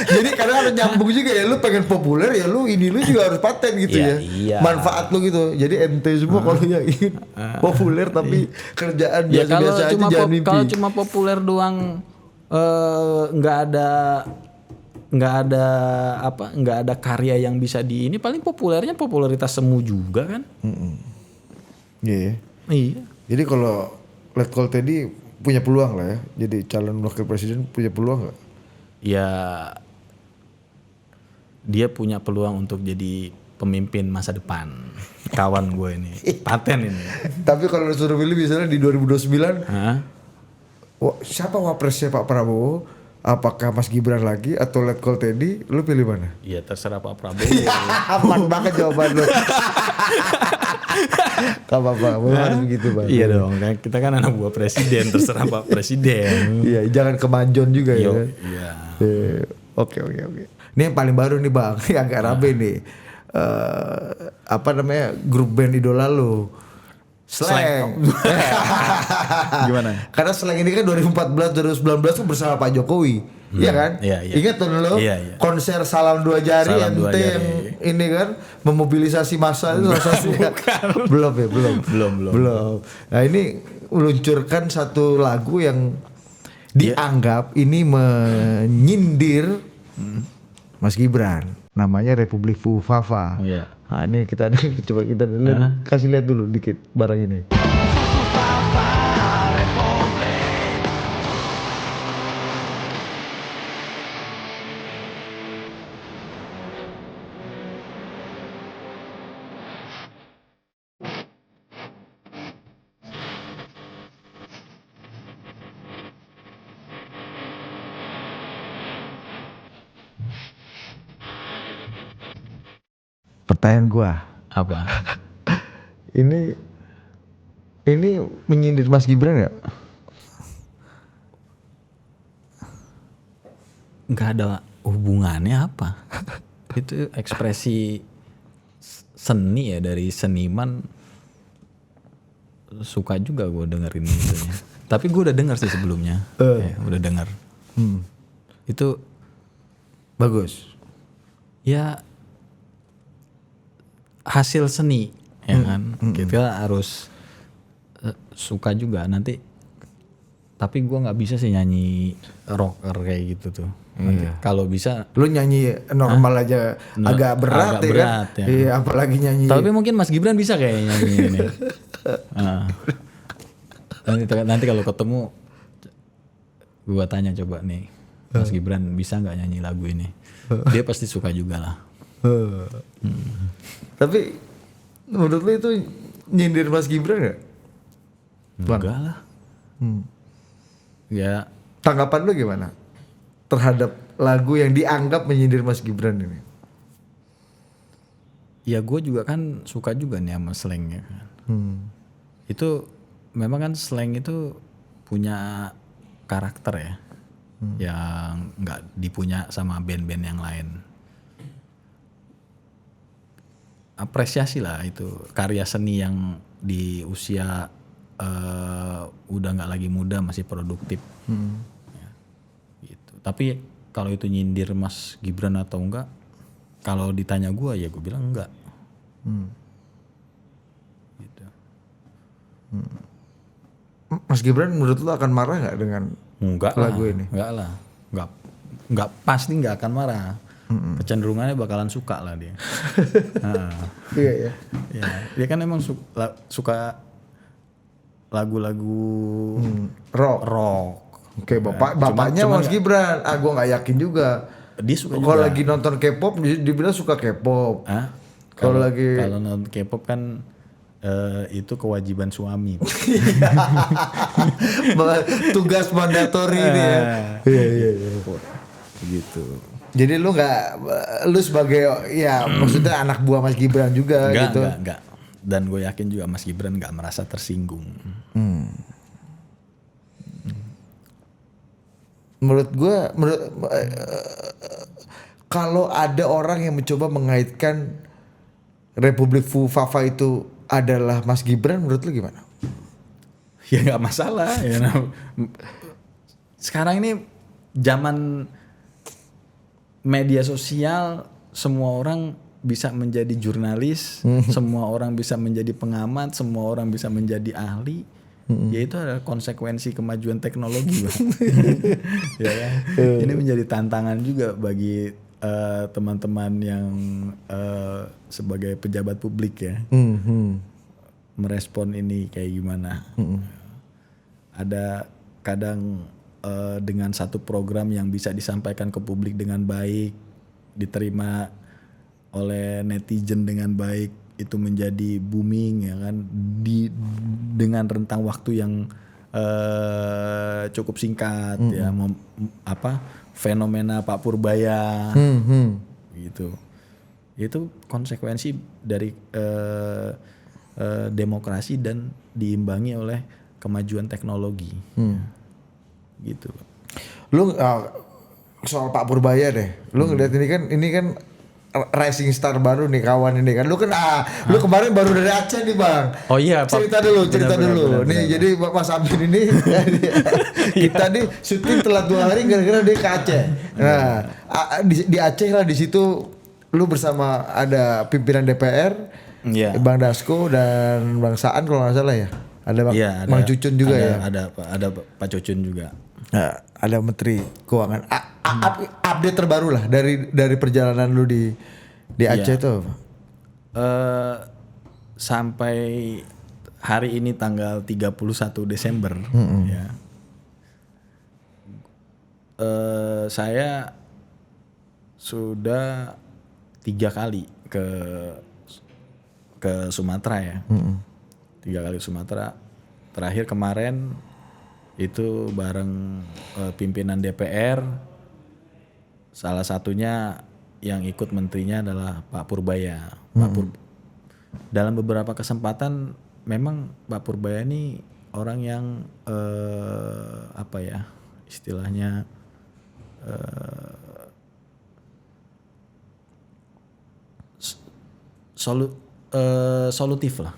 Speaker 2: Jadi kadang harus nyambung juga ya, lu pengen populer ya lu juga harus paten gitu ya.
Speaker 1: Iya.
Speaker 2: Manfaat lu gitu. Jadi ente semua kalau yang ingin populer tapi kerjaan biasa-biasa aja jangan mimpi.
Speaker 1: Kalau cuma populer doang nggak ada karya yang bisa ini, paling popularitas semu juga kan.
Speaker 2: Iya. Jadi kalau Letkol Teddy punya peluang lah ya, jadi calon wakil presiden punya peluang nggak?
Speaker 1: Ya dia punya peluang untuk jadi pemimpin masa depan. Kawan gue ini paten ini.
Speaker 2: Tapi kalau disuruh pilih misalnya di 2029, siapa wapresnya Pak Prabowo? Apakah Mas Gibran lagi atau Letkol Teddy? Lu pilih mana?
Speaker 1: Iya terserah Pak Prabowo.
Speaker 2: Aman banget jawaban lu. Gak apa-apa, harus begitu Bang.
Speaker 1: Iya dong, kita kan anak buah presiden, terserah Pak Presiden.
Speaker 2: Iya, jangan kemanjon juga ya.
Speaker 1: Iya.
Speaker 2: Oke. Ini yang paling baru nih Bang, yang agak rame nih. Grup band idola lu. Slang.
Speaker 1: Gimana?
Speaker 2: Karena Slang ini kan 2014 2019 tuh bersama Pak Jokowi. Iya kan?
Speaker 1: Iya.
Speaker 2: Ingat tuh lo?
Speaker 1: Iya.
Speaker 2: Konser Salam Dua Jari yang ini kan memobilisasi massa itu salah satunya. Belum. Nah, ini meluncurkan satu lagu yang dianggap ini menyindir Mas Gibran. Namanya Republik Fufafa.
Speaker 1: Iya.
Speaker 2: Nah, ini coba kita kasih lihat dulu dikit barang ini. Pertanyaan gua,
Speaker 1: Apa?
Speaker 2: ini menyindir Mas Gibran nggak?
Speaker 1: Nggak ada hubungannya apa? Itu ekspresi seni ya dari seniman. Suka juga gue dengerin itunya. Tapi gue udah denger sih sebelumnya. Ya, udah denger. Itu
Speaker 2: Bagus.
Speaker 1: ya hasil seni ya kan. Kita harus suka juga nanti. Tapi gue nggak bisa sih nyanyi rocker kayak gitu tuh. Nanti kalau bisa.
Speaker 2: Lu nyanyi normal aja agak berat,
Speaker 1: agak
Speaker 2: ya
Speaker 1: berat,
Speaker 2: kan?
Speaker 1: ya.
Speaker 2: Iya, apalagi nyanyi.
Speaker 1: Tapi mungkin Mas Gibran bisa kayak nyanyi ini. Nanti kalau ketemu gua tanya coba nih, Mas Gibran bisa nggak nyanyi lagu ini? Dia pasti suka juga lah.
Speaker 2: Tapi menurut lu itu nyindir Mas Gibran nggak?
Speaker 1: Enggak lah. Ya
Speaker 2: Tanggapan lu gimana terhadap lagu yang dianggap menyindir Mas Gibran ini?
Speaker 1: ya gue juga kan suka juga nih sama slangnya kan. Itu memang kan slang itu punya karakter ya, yang nggak dipunya sama band-band yang lain. Apresiasi lah itu karya seni yang di usia udah nggak lagi muda masih produktif. Ya, gitu. Tapi kalau itu nyindir Mas Gibran atau enggak, kalau ditanya gue ya gue bilang enggak. Gitu.
Speaker 2: Mas Gibran menurut lu akan marah nggak dengan
Speaker 1: Enggak
Speaker 2: lagu
Speaker 1: lah,
Speaker 2: ini?
Speaker 1: enggak lah, enggak pasti enggak akan marah. Kecenderungannya bakalan suka lah dia.
Speaker 2: Iya ya.
Speaker 1: Ya, dia kan emang suka lagu-lagu rock.
Speaker 2: Oke, bapaknya
Speaker 1: Cuman
Speaker 2: Mas Gibran. Gua nggak yakin juga.
Speaker 1: Dia suka
Speaker 2: Kalau
Speaker 1: juga.
Speaker 2: lagi nonton K-pop dibilang suka K-pop.
Speaker 1: Kalau
Speaker 2: lagi
Speaker 1: nonton K-pop kan itu kewajiban suami.
Speaker 2: tugas mandatori ini ya. Iya.
Speaker 1: Gitu.
Speaker 2: Jadi lu sebagai ya maksudnya anak buah Mas Gibran juga gitu.
Speaker 1: Enggak. Dan gue yakin juga Mas Gibran nggak merasa tersinggung.
Speaker 2: Menurut gue, kalau ada orang yang mencoba mengaitkan Republik Fufafa itu adalah Mas Gibran, menurut lu gimana?
Speaker 1: Ya nggak masalah. Ya. Sekarang ini zaman media sosial, semua orang bisa menjadi jurnalis, semua orang bisa menjadi pengamat, semua orang bisa menjadi ahli. Ya itu adalah konsekuensi kemajuan teknologi, Bang. Ya kan? Ini menjadi tantangan juga bagi teman-teman yang sebagai pejabat publik ya, merespon ini kayak gimana. Ada kadang dengan satu program yang bisa disampaikan ke publik dengan baik, diterima oleh netizen dengan baik, itu menjadi booming ya kan, dengan rentang waktu yang cukup singkat ya, fenomena Pak Purbaya gitu. Itu konsekuensi dari demokrasi dan diimbangi oleh kemajuan teknologi. Gitu.
Speaker 2: Lu soal Pak Purbaya deh. Lu ngeliat ini kan rising star baru nih kawan ini kan. Lu kan lu kemarin baru dari Aceh nih, Bang.
Speaker 1: Oh iya,
Speaker 2: cerita dulu. Nih jadi Mas Amin ini kita nih syuting telat 2 hari gara-gara dia ke Aceh. Nah, di Aceh lah, di situ lu bersama ada pimpinan DPR, Bang Dasko dan Bang Saan kalau nggak salah ya. Ada Bang Cucun juga ya.
Speaker 1: Ada Pak Cucun juga.
Speaker 2: Nah, ada Menteri Keuangan. Update terbaru lah dari perjalanan lu di Aceh itu.
Speaker 1: Sampai hari ini tanggal 31 Desember ya. Saya sudah 3 kali ke Sumatera ya. 3 kali Sumatera. Terakhir kemarin itu bareng pimpinan DPR, salah satunya yang ikut menterinya adalah Pak Purbaya. Dalam beberapa kesempatan memang Pak Purbaya ini orang yang apa ya istilahnya solutif lah,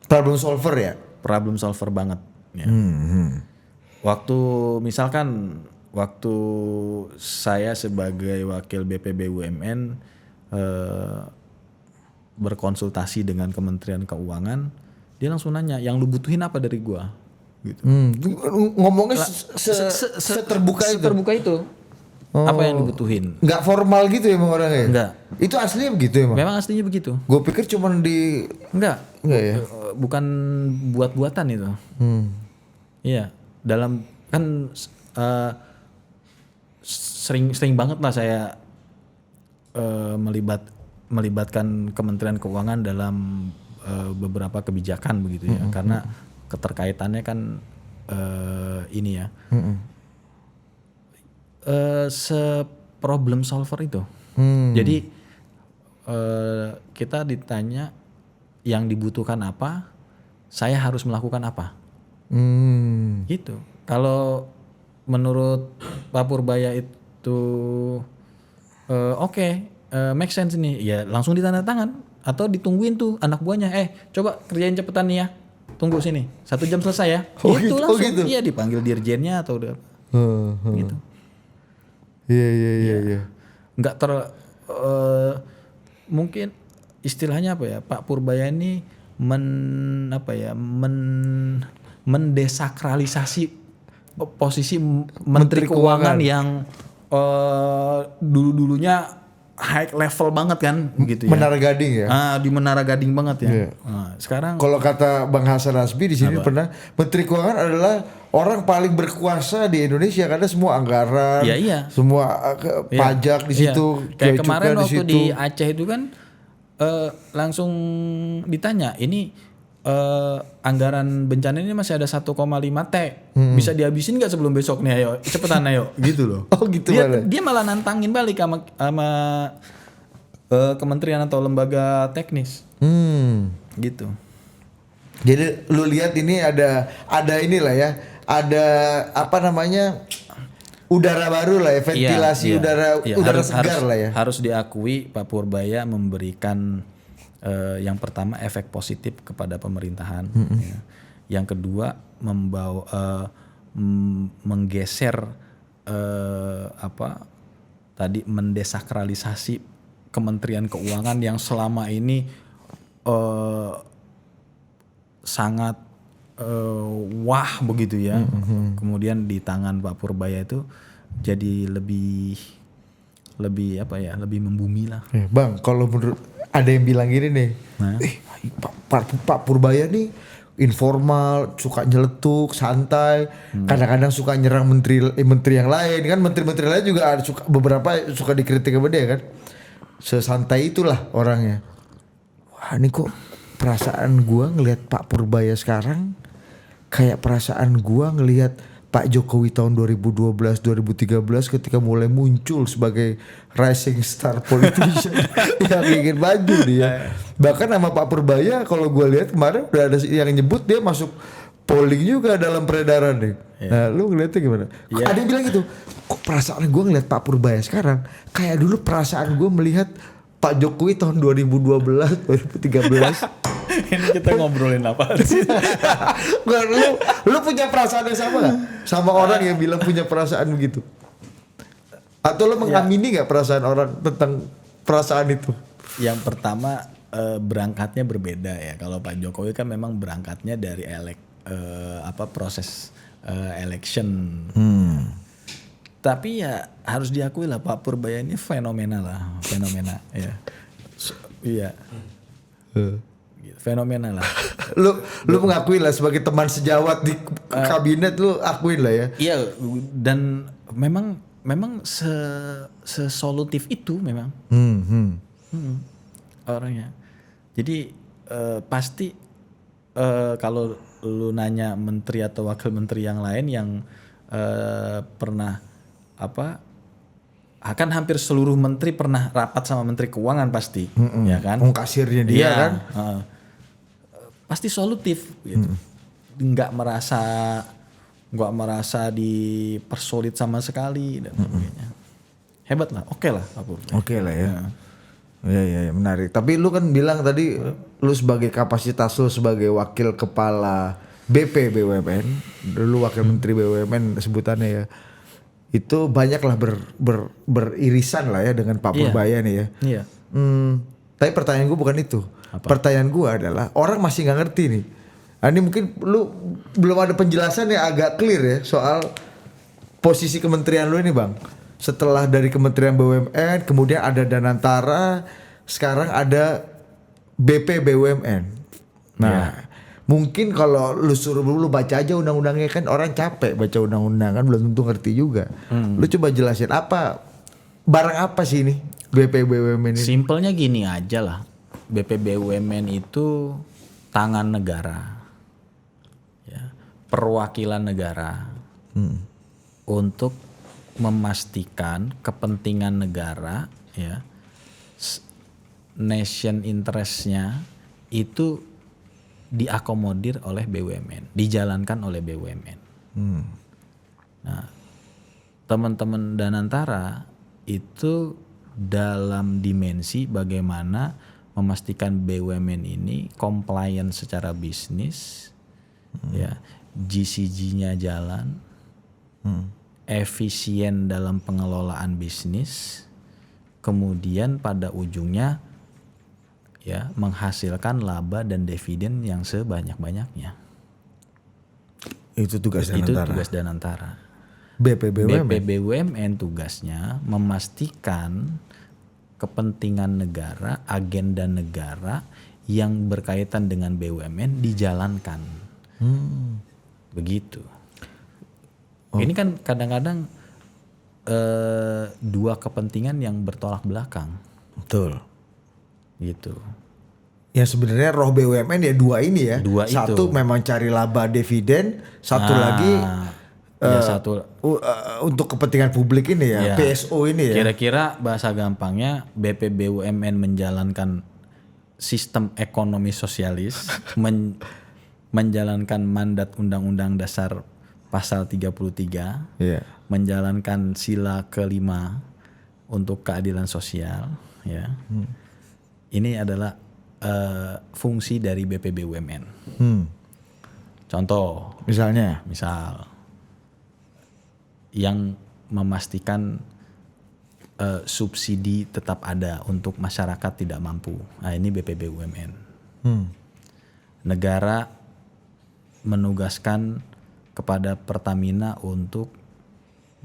Speaker 2: Problem solver ya.
Speaker 1: problem solver banget. Ya. Waktu misalkan waktu saya sebagai wakil BPB BUMN berkonsultasi dengan Kementerian Keuangan, dia langsung nanya, yang lu butuhin apa dari gua? Gitu.
Speaker 2: Ngomongnya seterbuka itu.
Speaker 1: Terbuka itu. Apa yang dibutuhin?
Speaker 2: Nggak formal gitu ya emang orangnya.
Speaker 1: Enggak.
Speaker 2: Itu aslinya begitu emang.
Speaker 1: Memang aslinya begitu.
Speaker 2: Gue pikir cuman di
Speaker 1: Enggak.
Speaker 2: ya.
Speaker 1: Bukan buat-buatan itu. Iya. Dalam kan sering banget lah saya melibatkan Kementerian Keuangan dalam beberapa kebijakan begitu ya. Karena keterkaitannya kan ini ya. Se-problem solver itu. Jadi kita ditanya yang dibutuhkan apa, saya harus melakukan apa. Gitu. Kalau menurut Pak Purbaya itu make sense nih, ya langsung ditandatangan atau ditungguin tuh anak buahnya, coba kerjain cepetan nih ya, tunggu sini 1 jam selesai ya. Gitu langsung.
Speaker 2: gitu.
Speaker 1: Iya, dipanggil dirjennya atau udah gitu.
Speaker 2: Iya.
Speaker 1: Nggak mungkin istilahnya apa ya, Pak Purbaya ini mendesakralisasi posisi Menteri Keuangan yang dulunya high level banget kan gitu ya.
Speaker 2: Menara Gading ya.
Speaker 1: Di Menara Gading banget ya.
Speaker 2: Iya.
Speaker 1: Sekarang
Speaker 2: Kalau kata Bang Hasan Hasbi di sini pernah, Menteri Keuangan adalah orang paling berkuasa di Indonesia karena semua anggaran, semua pajak di situ,
Speaker 1: kayak kemarin
Speaker 2: di
Speaker 1: waktu
Speaker 2: situ.
Speaker 1: di Aceh itu kan langsung ditanya, ini anggaran bencana ini masih ada 1,5 T, bisa dihabisin nggak sebelum besok nih, ayo cepetan ayo gitu loh.
Speaker 2: Oh gitu.
Speaker 1: Dia malah nantangin balik sama kementerian atau lembaga teknis gitu.
Speaker 2: Jadi lu lihat ini ada inilah ya, ada apa namanya, udara baru lah ya, ventilasi udara segar lah ya.
Speaker 1: Harus diakui Pak Purbaya memberikan yang pertama efek positif kepada pemerintahan, ya. Yang kedua menggeser mendesakralisasi Kementerian Keuangan yang selama ini sangat wah begitu ya. Kemudian di tangan Pak Purbaya itu jadi lebih membumi lah.
Speaker 2: Bang, kalau menurut ada yang bilang gini nih, Pak Purbaya nih informal, suka nyeletuk, santai, kadang-kadang suka nyerang menteri yang lain kan, menteri lain juga ada beberapa suka dikritik sama dia kan. Sesantai itulah orangnya. Wah, ini kok perasaan gua ngelihat Pak Purbaya sekarang kayak perasaan gua ngelihat Pak Jokowi tahun 2012-2013 ketika mulai muncul sebagai rising star politician yang ingin maju dia. Bahkan sama Pak Purbaya kalau gue lihat kemarin udah ada yang nyebut dia masuk polling juga dalam peredaran nih. Nah, lu ngeliatnya gimana? Ada yang bilang gitu, kok perasaan gue ngeliat Pak Purbaya sekarang kayak dulu perasaan gue melihat Pak Jokowi tahun 2012-2013.
Speaker 1: Ini kita ngobrolin apa sih?
Speaker 2: lu punya perasaan yang sama gak? Sama orang yang bilang punya perasaan begitu? Atau lu mengamini gak perasaan orang tentang perasaan itu?
Speaker 1: Yang pertama berangkatnya berbeda ya. Kalau Pak Jokowi kan memang berangkatnya dari proses election. Tapi ya harus diakui lah Pak Purbaya ini fenomena ya. Iya. Fenomena lah.
Speaker 2: lu mengakui lah sebagai teman sejawat di kabinet, lu akuin lah ya.
Speaker 1: Iya, dan memang sesolutif itu memang orangnya. Jadi pasti kalau lu nanya menteri atau wakil menteri yang lain yang pernah akan hampir seluruh menteri pernah rapat sama menteri keuangan pasti, ya kan?
Speaker 2: Kasirnya dia
Speaker 1: Iya,
Speaker 2: kan.
Speaker 1: pasti solutif gitu. Nggak merasa dipersulit sama sekali dan sebagainya. Hebat lah, oke lah Kapolri.
Speaker 2: Oke lah ya. Iya, menarik. Tapi lu kan bilang tadi lu sebagai kapasitas lu sebagai wakil kepala BP BUMN, dulu wakil menteri BUMN sebutannya ya. Itu banyak lah beririsan lah ya dengan Pak Purbaya nih ya.
Speaker 1: Iya.
Speaker 2: Tapi pertanyaan gue bukan itu. Pertanyaan gue adalah orang masih nggak ngerti nih. Ini mungkin lu belum ada penjelasan yang agak clear ya soal posisi kementerian lu ini bang. Setelah dari Kementerian BUMN, kemudian ada Danantara, sekarang ada BP BUMN. Nah, mungkin kalau lu suruh lu baca aja undang-undangnya kan orang capek baca undang-undang kan belum tentu ngerti juga. Lu coba jelasin barang apa sih ini BP BUMN ini?
Speaker 1: Simpelnya gini aja lah. BP BUMN itu tangan negara, ya, perwakilan negara untuk memastikan kepentingan negara, ya, nation interest-nya itu diakomodir oleh BUMN, dijalankan oleh BUMN. Nah, teman-teman Danantara itu dalam dimensi bagaimana memastikan BUMN ini compliant secara bisnis, ya, GCG-nya jalan, efisien dalam pengelolaan bisnis, kemudian pada ujungnya ya menghasilkan laba dan dividen yang sebanyak-banyaknya.
Speaker 2: Itu tugas
Speaker 1: Danantara.
Speaker 2: BP
Speaker 1: BUMN tugasnya memastikan kepentingan negara, agenda negara yang berkaitan dengan BUMN dijalankan. Begitu. Ini kan kadang-kadang dua kepentingan yang bertolak belakang.
Speaker 2: Betul.
Speaker 1: Gitu.
Speaker 2: Ya sebenarnya roh BUMN ya dua ini ya.
Speaker 1: Dua
Speaker 2: satu
Speaker 1: itu.
Speaker 2: memang cari laba dividen, satu lagi untuk kepentingan publik ini ya, PSO ini ya.
Speaker 1: Kira-kira bahasa gampangnya BP BUMN menjalankan sistem ekonomi sosialis, menjalankan mandat Undang-Undang Dasar Pasal 33, menjalankan sila kelima untuk keadilan sosial, ya. Ini adalah fungsi dari BP BUMN. Contoh, misal yang memastikan subsidi tetap ada untuk masyarakat tidak mampu. Nah, ini BP BUMN. Negara menugaskan kepada Pertamina untuk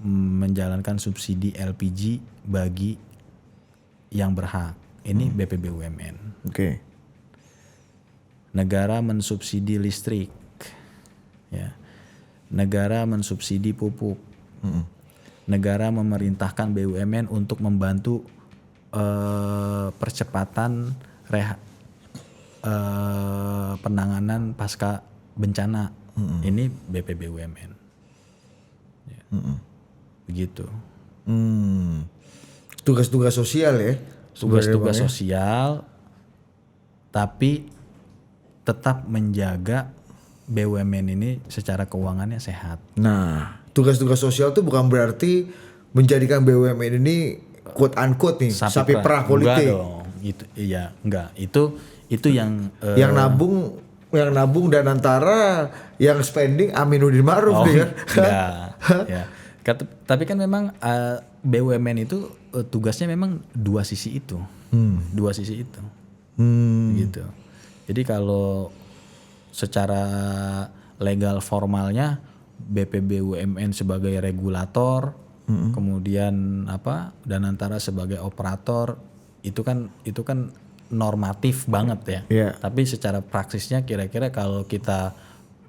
Speaker 1: menjalankan subsidi LPG bagi yang berhak. Ini BP BUMN.
Speaker 2: Oke.
Speaker 1: Negara mensubsidi listrik, ya. Negara mensubsidi pupuk. Negara memerintahkan BUMN untuk membantu percepatan penanganan pasca bencana. Ini BP BUMN. Ya. Begitu.
Speaker 2: Tugas-tugas sosial ya.
Speaker 1: Tugas-tugas sosial, tapi tetap menjaga BUMN ini secara keuangannya sehat.
Speaker 2: Nah, tugas-tugas sosial itu bukan berarti menjadikan BUMN ini quote unquote nih sapi perah politik.
Speaker 1: Enggak dong. Itu enggak. Itu yang
Speaker 2: nabung dan antara yang spending Aminuddin Ma'ruf nih kan.
Speaker 1: Enggak. Ya. Tapi kan memang BUMN itu tugasnya memang dua sisi itu. Gitu. Jadi kalau secara legal formalnya BP BUMN sebagai regulator, kemudian Danantara sebagai operator, itu kan normatif banget ya.
Speaker 2: Yeah.
Speaker 1: Tapi secara praksisnya kira-kira kalau kita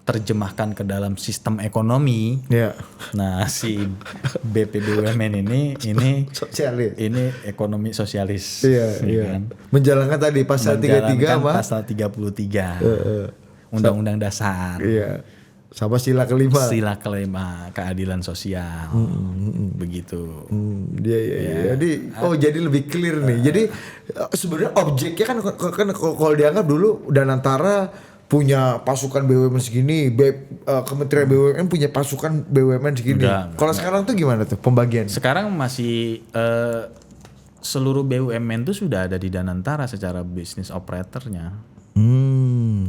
Speaker 1: terjemahkan ke dalam sistem ekonomi, nah si BP BUMN ini
Speaker 2: sosialis.
Speaker 1: Ini ekonomi sosialis.
Speaker 2: Kan? Menjalankan tadi pasal 33 apa?
Speaker 1: Pasal 33. Undang-Undang Dasar.
Speaker 2: Sama sila kelima.
Speaker 1: Sila kelima keadilan sosial. Begitu.
Speaker 2: Iya. Jadi lebih clear nih. Jadi sebenarnya objeknya kan kalau dianggap dulu Danantara punya pasukan BUMN segini, Kementerian BUMN punya pasukan BUMN segini. Kalau sekarang tuh gimana tuh pembagian?
Speaker 1: Sekarang masih seluruh BUMN itu sudah ada di Danantara secara bisnis operatornya.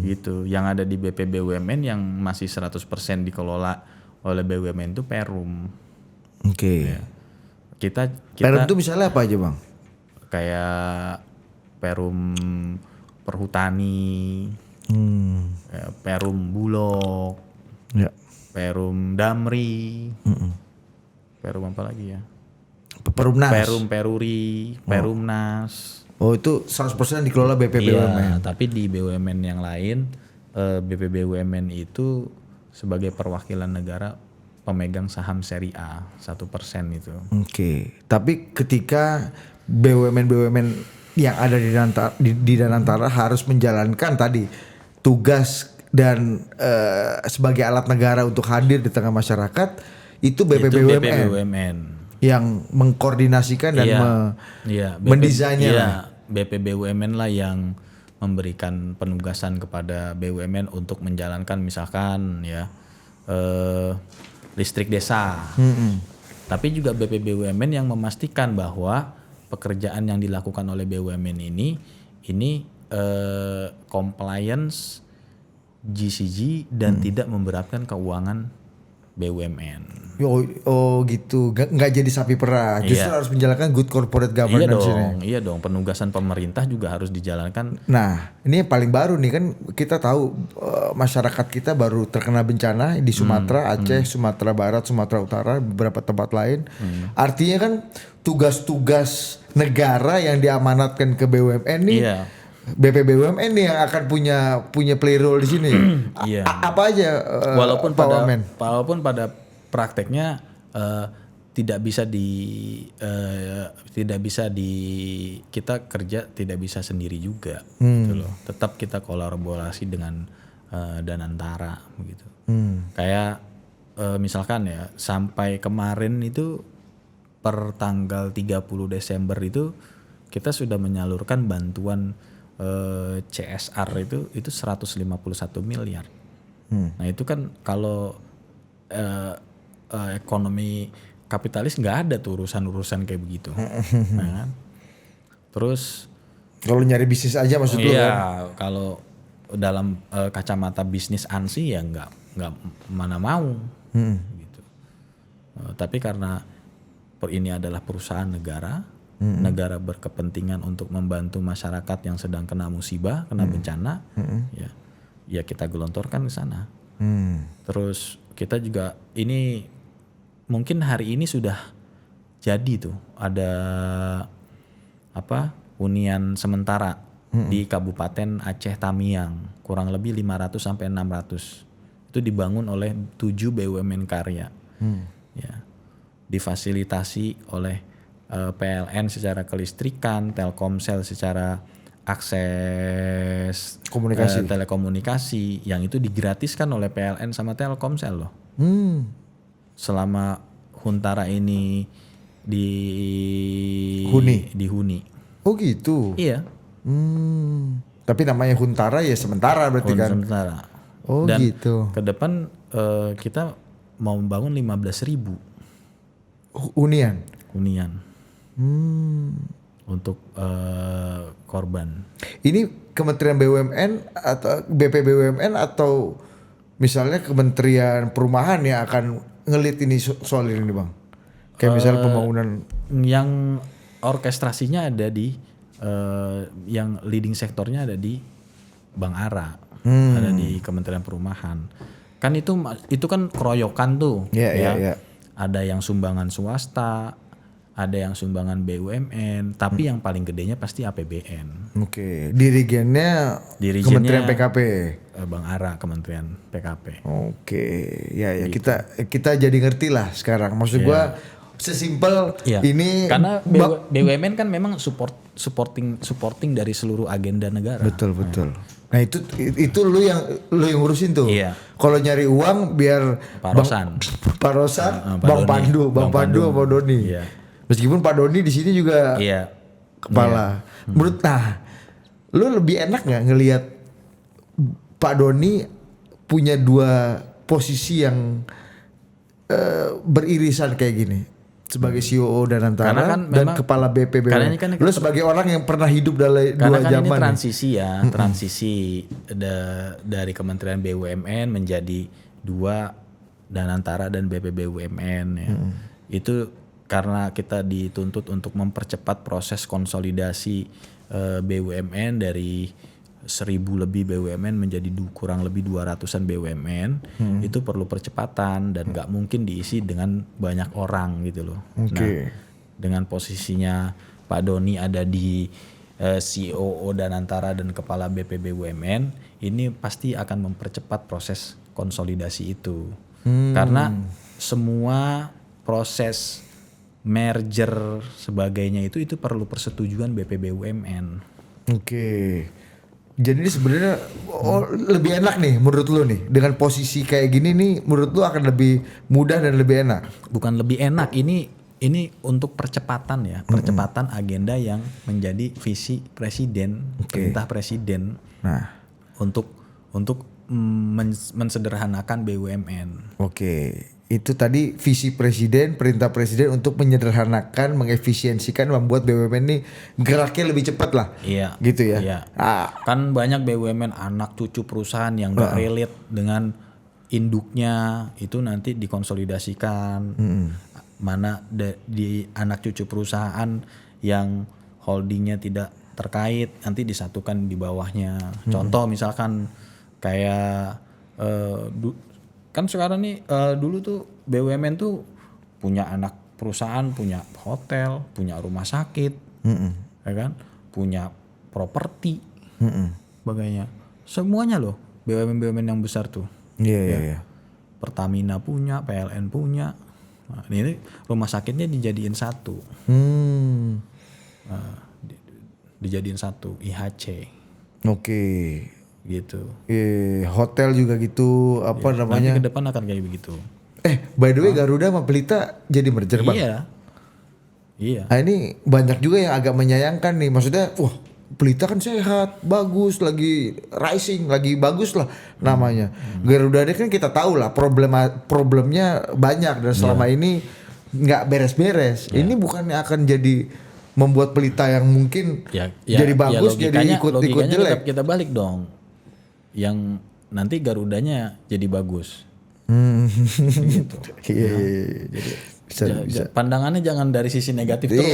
Speaker 1: Gitu. Yang ada di BP BUMN yang masih 100% dikelola oleh BUMN itu Perum.
Speaker 2: Oke.
Speaker 1: Ya. Kita
Speaker 2: Perum itu misalnya apa aja bang?
Speaker 1: Kayak Perum Perhutani, ya, Perum Bulog,
Speaker 2: ya.
Speaker 1: Perum Damri, Perum apa lagi ya?
Speaker 2: Perumnas.
Speaker 1: Perum Peruri, Perumnas.
Speaker 2: Oh itu 100% dikelola BP BUMN.
Speaker 1: Tapi di BUMN yang lain, BP BUMN itu sebagai perwakilan negara pemegang saham seri A 1% itu.
Speaker 2: Oke. Tapi ketika BUMN yang ada di Danantara harus menjalankan tadi tugas dan sebagai alat negara untuk hadir di tengah masyarakat, itu BP BUMN. Yang mengkoordinasikan dan mendesainnya.
Speaker 1: Iya, BP BUMN lah yang memberikan penugasan kepada BUMN untuk menjalankan misalkan ya listrik desa. Tapi juga BP BUMN yang memastikan bahwa pekerjaan yang dilakukan oleh BUMN ini compliance GCG dan tidak memberatkan keuangan BUMN.
Speaker 2: Oh gitu, nggak jadi sapi perah. Justru harus menjalankan good corporate governance ini.
Speaker 1: Iya dong, penugasan pemerintah juga harus dijalankan.
Speaker 2: Nah, ini yang paling baru nih kan kita tahu masyarakat kita baru terkena bencana di Sumatera, Aceh, Sumatera Barat, Sumatera Utara, beberapa tempat lain. Artinya kan tugas-tugas negara yang diamanatkan ke BUMN nih.
Speaker 1: Iya.
Speaker 2: BP BUMN nih yang akan punya play role di sini.
Speaker 1: Iya.
Speaker 2: Apa aja
Speaker 1: walaupun pada prakteknya tidak bisa kita kerja tidak bisa sendiri juga gitu loh. Tetap kita kolaborasi dengan Danantara begitu. Kayak misalkan ya sampai kemarin itu per tanggal 30 Desember itu kita sudah menyalurkan bantuan CSR itu 151 miliar. Nah itu kan kalau ekonomi kapitalis nggak ada tuh urusan kan begitu. Nah, kan? Terus
Speaker 2: kalau nyari bisnis aja maksud lu kan?
Speaker 1: Iya, kalau dalam kacamata bisnis ANSI ya nggak mana mau. Gitu. Tapi karena ini adalah perusahaan negara, negara berkepentingan untuk membantu masyarakat yang sedang kena musibah, kena bencana, ya kita gelontorkan ke sana. Terus kita juga ini mungkin hari ini sudah jadi tuh ada hunian sementara di Kabupaten Aceh Tamiang kurang lebih 500 sampai 600 itu dibangun oleh 7 BUMN karya, ya difasilitasi oleh PLN secara kelistrikan, Telkomsel secara akses telekomunikasi yang itu digratiskan oleh PLN sama Telkomsel loh. Selama Huntara ini dihuni.
Speaker 2: Oh gitu.
Speaker 1: Iya.
Speaker 2: Tapi namanya Huntara ya sementara berarti kan.
Speaker 1: Sementara.
Speaker 2: Oh
Speaker 1: dan
Speaker 2: gitu.
Speaker 1: Ke depan kita mau membangun 15.000
Speaker 2: hunian.
Speaker 1: Untuk korban.
Speaker 2: Ini Kementerian BUMN atau BP BUMN atau misalnya Kementerian Perumahan yang akan ngelit ini soal ini bang? Kayak misalnya pembangunan.
Speaker 1: Yang orkestrasinya ada di, yang leading sektornya ada di Bang Ara, ada di Kementerian Perumahan. Kan itu kan keroyokan tuh.
Speaker 2: Iya.
Speaker 1: Ada yang sumbangan swasta, ada yang sumbangan BUMN, tapi yang paling gedenya pasti APBN.
Speaker 2: Oke, dirigennya Kementerian PKP.
Speaker 1: Bang Ara, Kementerian PKP.
Speaker 2: Oke, ya gitu. kita jadi ngerti lah sekarang. Maksud gua sesimpel
Speaker 1: Iya.
Speaker 2: ini.
Speaker 1: Karena BUMN kan memang supporting dari seluruh agenda negara.
Speaker 2: Betul. Nah itu lu yang ngurusin tuh.
Speaker 1: Iya.
Speaker 2: Kalau nyari uang biar
Speaker 1: Pak Rosan.
Speaker 2: Pak Rosan,
Speaker 1: Pak
Speaker 2: Bang
Speaker 1: Doni.
Speaker 2: Pandu, Bang Pandu sama Doni.
Speaker 1: Iya.
Speaker 2: Meskipun Pak Doni di sini juga
Speaker 1: Iya.
Speaker 2: kepala. Menurut lu lebih enak nggak ngelihat Pak Doni punya dua posisi yang beririsan kayak gini sebagai COO dan antara
Speaker 1: Karena kan
Speaker 2: dan
Speaker 1: memang-
Speaker 2: kepala BPBUMN.
Speaker 1: karena ini kan-
Speaker 2: lu sebagai orang yang pernah hidup dalam
Speaker 1: Karena
Speaker 2: dua
Speaker 1: kan ini
Speaker 2: zaman.
Speaker 1: transisi dari Kementerian BUMN menjadi dua Danantara dan BPBUMN ya. Itu karena kita dituntut untuk mempercepat proses konsolidasi BUMN dari 1.000 lebih BUMN menjadi kurang lebih 200-an BUMN. Itu perlu percepatan dan nggak mungkin diisi dengan banyak orang gitu loh.
Speaker 2: Oke.
Speaker 1: Nah, dengan posisinya Pak Doni ada di COO Danantara dan Kepala BPBUMN, ini pasti akan mempercepat proses konsolidasi itu. Karena semua proses merger sebagainya itu perlu persetujuan BPBUMN.
Speaker 2: Oke. Jadi ini sebenarnya lebih enak nih menurut lu nih dengan posisi kayak gini nih, menurut lu akan lebih mudah dan lebih enak.
Speaker 1: Bukan lebih enak, ini untuk percepatan ya, percepatan agenda yang menjadi visi presiden, perintah presiden.
Speaker 2: Nah,
Speaker 1: untuk mensederhanakan BUMN.
Speaker 2: oke. Itu tadi visi presiden, perintah presiden untuk menyederhanakan, mengefisiensikan, membuat BUMN ini geraknya lebih cepat lah.
Speaker 1: Iya.
Speaker 2: Gitu ya.
Speaker 1: Iya. Kan banyak BUMN anak cucu perusahaan yang gak relate dengan induknya, itu nanti dikonsolidasikan. Mana di anak cucu perusahaan yang holdingnya tidak terkait nanti disatukan di bawahnya. Contoh misalkan kayak kan sekarang nih dulu tuh BUMN tuh punya anak perusahaan, punya hotel, punya rumah sakit, ya kan, punya properti, sebagainya. Semuanya loh BUMN yang besar tuh.
Speaker 2: Iya.
Speaker 1: Pertamina punya, PLN punya. Nah, ini rumah sakitnya dijadiin satu, dijadiin satu IHC.
Speaker 2: Oke.
Speaker 1: Gitu.
Speaker 2: Hotel juga gitu, apa namanya?
Speaker 1: Nanti ke depan akan kayak begitu.
Speaker 2: By the way Garuda sama Pelita jadi merger bang.
Speaker 1: Iya.
Speaker 2: Nah ini banyak juga yang agak menyayangkan nih, maksudnya, wah Pelita kan sehat, bagus, lagi rising, lagi bagus lah namanya. Garuda ini kan kita tahu lah problemnya banyak dan selama ini nggak beres-beres. Ini bukannya akan jadi membuat Pelita yang mungkin jadi bagus, jadi ikut jelek.
Speaker 1: Kita balik dong. Yang nanti Garudanya jadi bagus. Gitu.
Speaker 2: Iya.
Speaker 1: Jadi pandangannya jangan dari sisi negatif terus.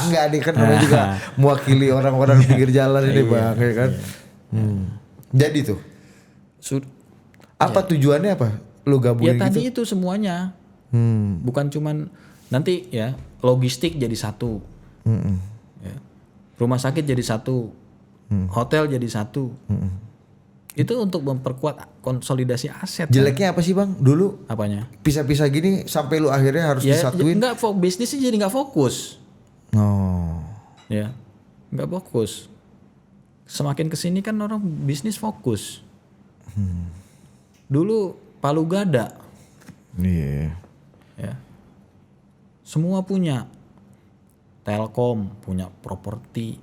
Speaker 2: Enggak nih kan namanya juga mewakili orang-orang pinggir jalan ini bang, ya kan. Jadi tuh apa tujuannya apa? Lu gabungin
Speaker 1: Ya tadi
Speaker 2: gitu?
Speaker 1: itu semuanya. Bukan cuman nanti ya logistik jadi satu, ya. Rumah sakit jadi satu, hotel jadi satu. Itu untuk memperkuat konsolidasi aset.
Speaker 2: Jeleknya apa sih bang dulu?
Speaker 1: Apanya?
Speaker 2: Pisah-pisah gini sampai lu akhirnya harus disatuin.
Speaker 1: Enggak, bisnisnya jadi nggak fokus.
Speaker 2: Oh.
Speaker 1: Ya, nggak fokus. Semakin kesini kan orang bisnis fokus. Dulu Palu Gada.
Speaker 2: Iya.
Speaker 1: Ya. Semua punya. Telkom punya properti.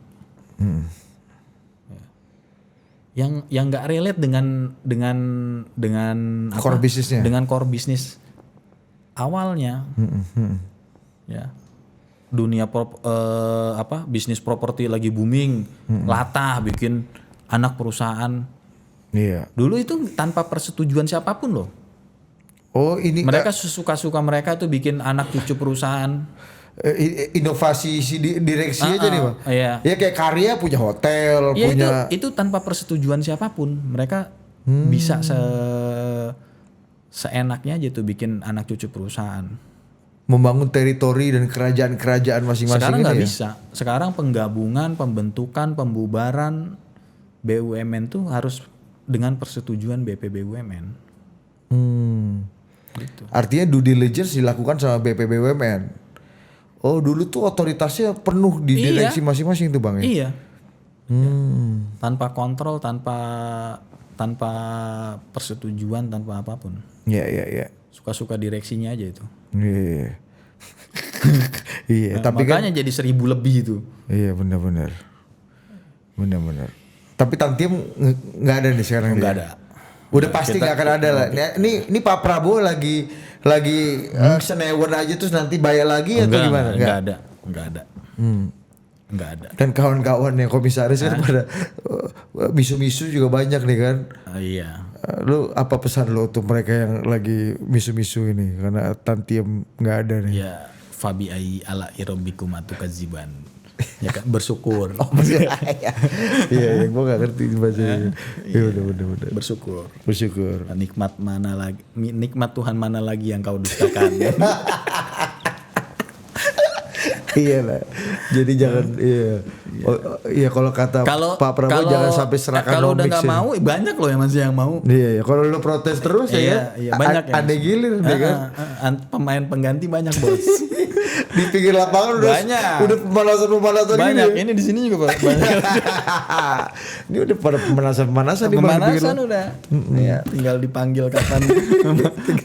Speaker 1: Ya. Yang nggak relate dengan
Speaker 2: Core bisnisnya.
Speaker 1: Dengan core bisnis awalnya. Ya. Dunia bisnis properti lagi booming, latah bikin anak perusahaan.
Speaker 2: Iya.
Speaker 1: Dulu itu tanpa persetujuan siapapun loh.
Speaker 2: Oh ini
Speaker 1: Mereka suka-suka mereka tuh bikin anak cucu perusahaan.
Speaker 2: Inovasi si direksi aja nih bang.
Speaker 1: Iya.
Speaker 2: Ya kayak Karya punya hotel,
Speaker 1: Ya
Speaker 2: punya.
Speaker 1: itu tanpa persetujuan siapapun. Mereka bisa seenaknya aja tuh bikin anak cucu perusahaan.
Speaker 2: Membangun teritori dan kerajaan-kerajaan masing-masing.
Speaker 1: Sekarang
Speaker 2: ini
Speaker 1: nggak
Speaker 2: ya?
Speaker 1: bisa. Sekarang penggabungan, pembentukan, pembubaran BUMN tuh harus dengan persetujuan BPBUMN. Gitu.
Speaker 2: Artinya due diligence dilakukan sama BPBUMN. Oh dulu tuh otoritasnya penuh di
Speaker 1: Iya.
Speaker 2: direksi masing-masing tuh Bang ya?
Speaker 1: Iya. Tanpa kontrol, tanpa persetujuan, tanpa apapun.
Speaker 2: Iya.
Speaker 1: Suka-suka direksinya aja itu.
Speaker 2: Iya. Iya,
Speaker 1: Nah,
Speaker 2: tapi kan
Speaker 1: makanya jadi 1.000 lebih itu.
Speaker 2: iya benar-benar. Tapi Tantium nggak ada nih sekarang.
Speaker 1: Enggak
Speaker 2: dia?
Speaker 1: ada.
Speaker 2: Udah pasti nggak akan ada lah. Ini Pak Prabowo lagi senewan aja terus nanti bayar lagi atau gimana?
Speaker 1: Enggak ada. Enggak ada.
Speaker 2: Dan kawan-kawan yang komisaris kan pada misu-misu juga banyak nih kan.
Speaker 1: Iya.
Speaker 2: Lu apa pesan lu untuk mereka yang lagi misu-misu ini karena Tantium nggak ada nih?
Speaker 1: Ya, fabi ai ala irobikum atukaziban. Ya kan, bersyukur.
Speaker 2: Iya, gue nggak ngerti bacanya. Iya, udah.
Speaker 1: Bersyukur.
Speaker 2: Bersyukur.
Speaker 1: Nikmat Tuhan mana lagi yang kau dustakan.
Speaker 2: Iya lah. Jadi jangan iya kalau kata Pak Prabowo jangan sampai serahkan
Speaker 1: kalau udah nggak
Speaker 2: ya.
Speaker 1: mau, banyak loh yang masih yang mau.
Speaker 2: Iya. Kalau lu protes terus
Speaker 1: Iya, banyak yang
Speaker 2: ada gilir deh kan.
Speaker 1: Pemain pengganti banyak bos.
Speaker 2: Di pinggir lapangan udah
Speaker 1: Banyak.
Speaker 2: udah pemanasan
Speaker 1: Banyak.
Speaker 2: gini.
Speaker 1: Ini di sini juga banyak.
Speaker 2: Ini udah pada pemanasan nih Bang, di pinggir
Speaker 1: Pemanasan udah. Ya, tinggal dipanggil kapan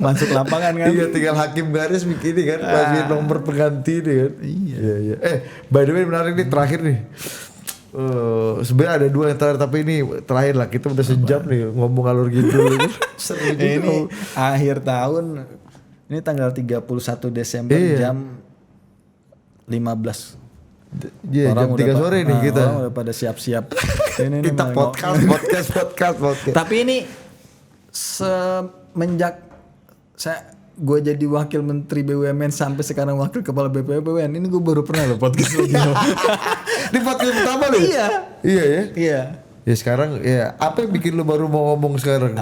Speaker 1: masuk lapangan kan.
Speaker 2: Iya, tinggal hakim garis begini kan, masih nomor pengganti nih kan. Iya. By the way menarik nih terakhir nih. Sebenarnya ada 2 yang terakhir tapi ini terakhir lah, kita udah sejam nih ngomong alur gitu. Seru juga.
Speaker 1: Ini akhir tahun. Ini tanggal 31 Desember jam 15.
Speaker 2: Iya, jam 3 sore nih kita.
Speaker 1: Orang udah pada siap-siap. Ini
Speaker 2: Kita podcast.
Speaker 1: Tapi ini semenjak gue jadi wakil menteri BUMN sampai sekarang wakil kepala BPUMN, ini gue baru pernah loh podcast lagi.
Speaker 2: Di podcast pertama loh.
Speaker 1: Iya.
Speaker 2: Iya ya.
Speaker 1: Iya.
Speaker 2: Ya sekarang ya apa yang bikin lu baru mau ngomong sekarang?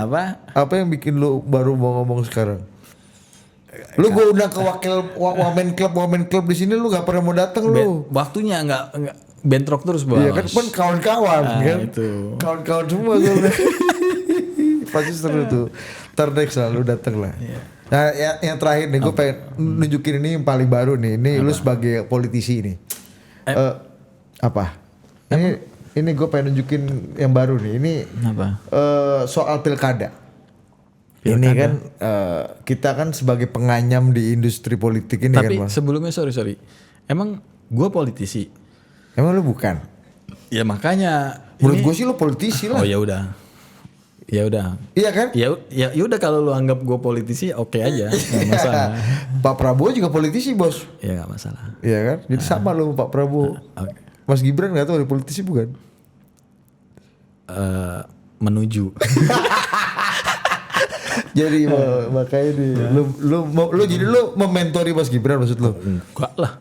Speaker 2: Apa yang bikin lu baru mau ngomong sekarang? Lu gue undang ke wakil Women Club di sini lu gak pernah mau datang lu.
Speaker 1: Waktunya nggak bentrok terus bos.
Speaker 2: Iya kan kawan-kawan kan.
Speaker 1: Itu.
Speaker 2: Kawan-kawan semua soalnya. Pasti seru tuh. Ntar next lah lu dateng lah.
Speaker 1: Iya.
Speaker 2: Nah yang terakhir nih gue pengen nunjukin ini yang paling baru nih. Ini lu sebagai politisi nih. Apa? Ini gue pengen nunjukin yang baru nih. Ini
Speaker 1: Apa?
Speaker 2: Soal pilkada. Ini kan kita kan sebagai penganyam di industri politik ini.
Speaker 1: Tapi
Speaker 2: kan Mas.
Speaker 1: sebelumnya sorry. Emang gue politisi?
Speaker 2: Emang lu bukan?
Speaker 1: Ya makanya.
Speaker 2: Menurut gue sih lu politisi lah.
Speaker 1: Oh ya udah.
Speaker 2: Iya kan?
Speaker 1: Ya udah kalau lu anggap gue politisi oke aja, nggak masalah.
Speaker 2: Pak Prabowo juga politisi bos.
Speaker 1: Ya nggak masalah.
Speaker 2: Iya kan? Jadi sama lu Pak Prabowo.
Speaker 1: Oke.
Speaker 2: Mas Gibran nggak tahu ada politisi bukan?
Speaker 1: Menuju.
Speaker 2: Jadi makanya nih, lu jadi lu mementori Mas Gibran maksud lu?
Speaker 1: Enggak lah.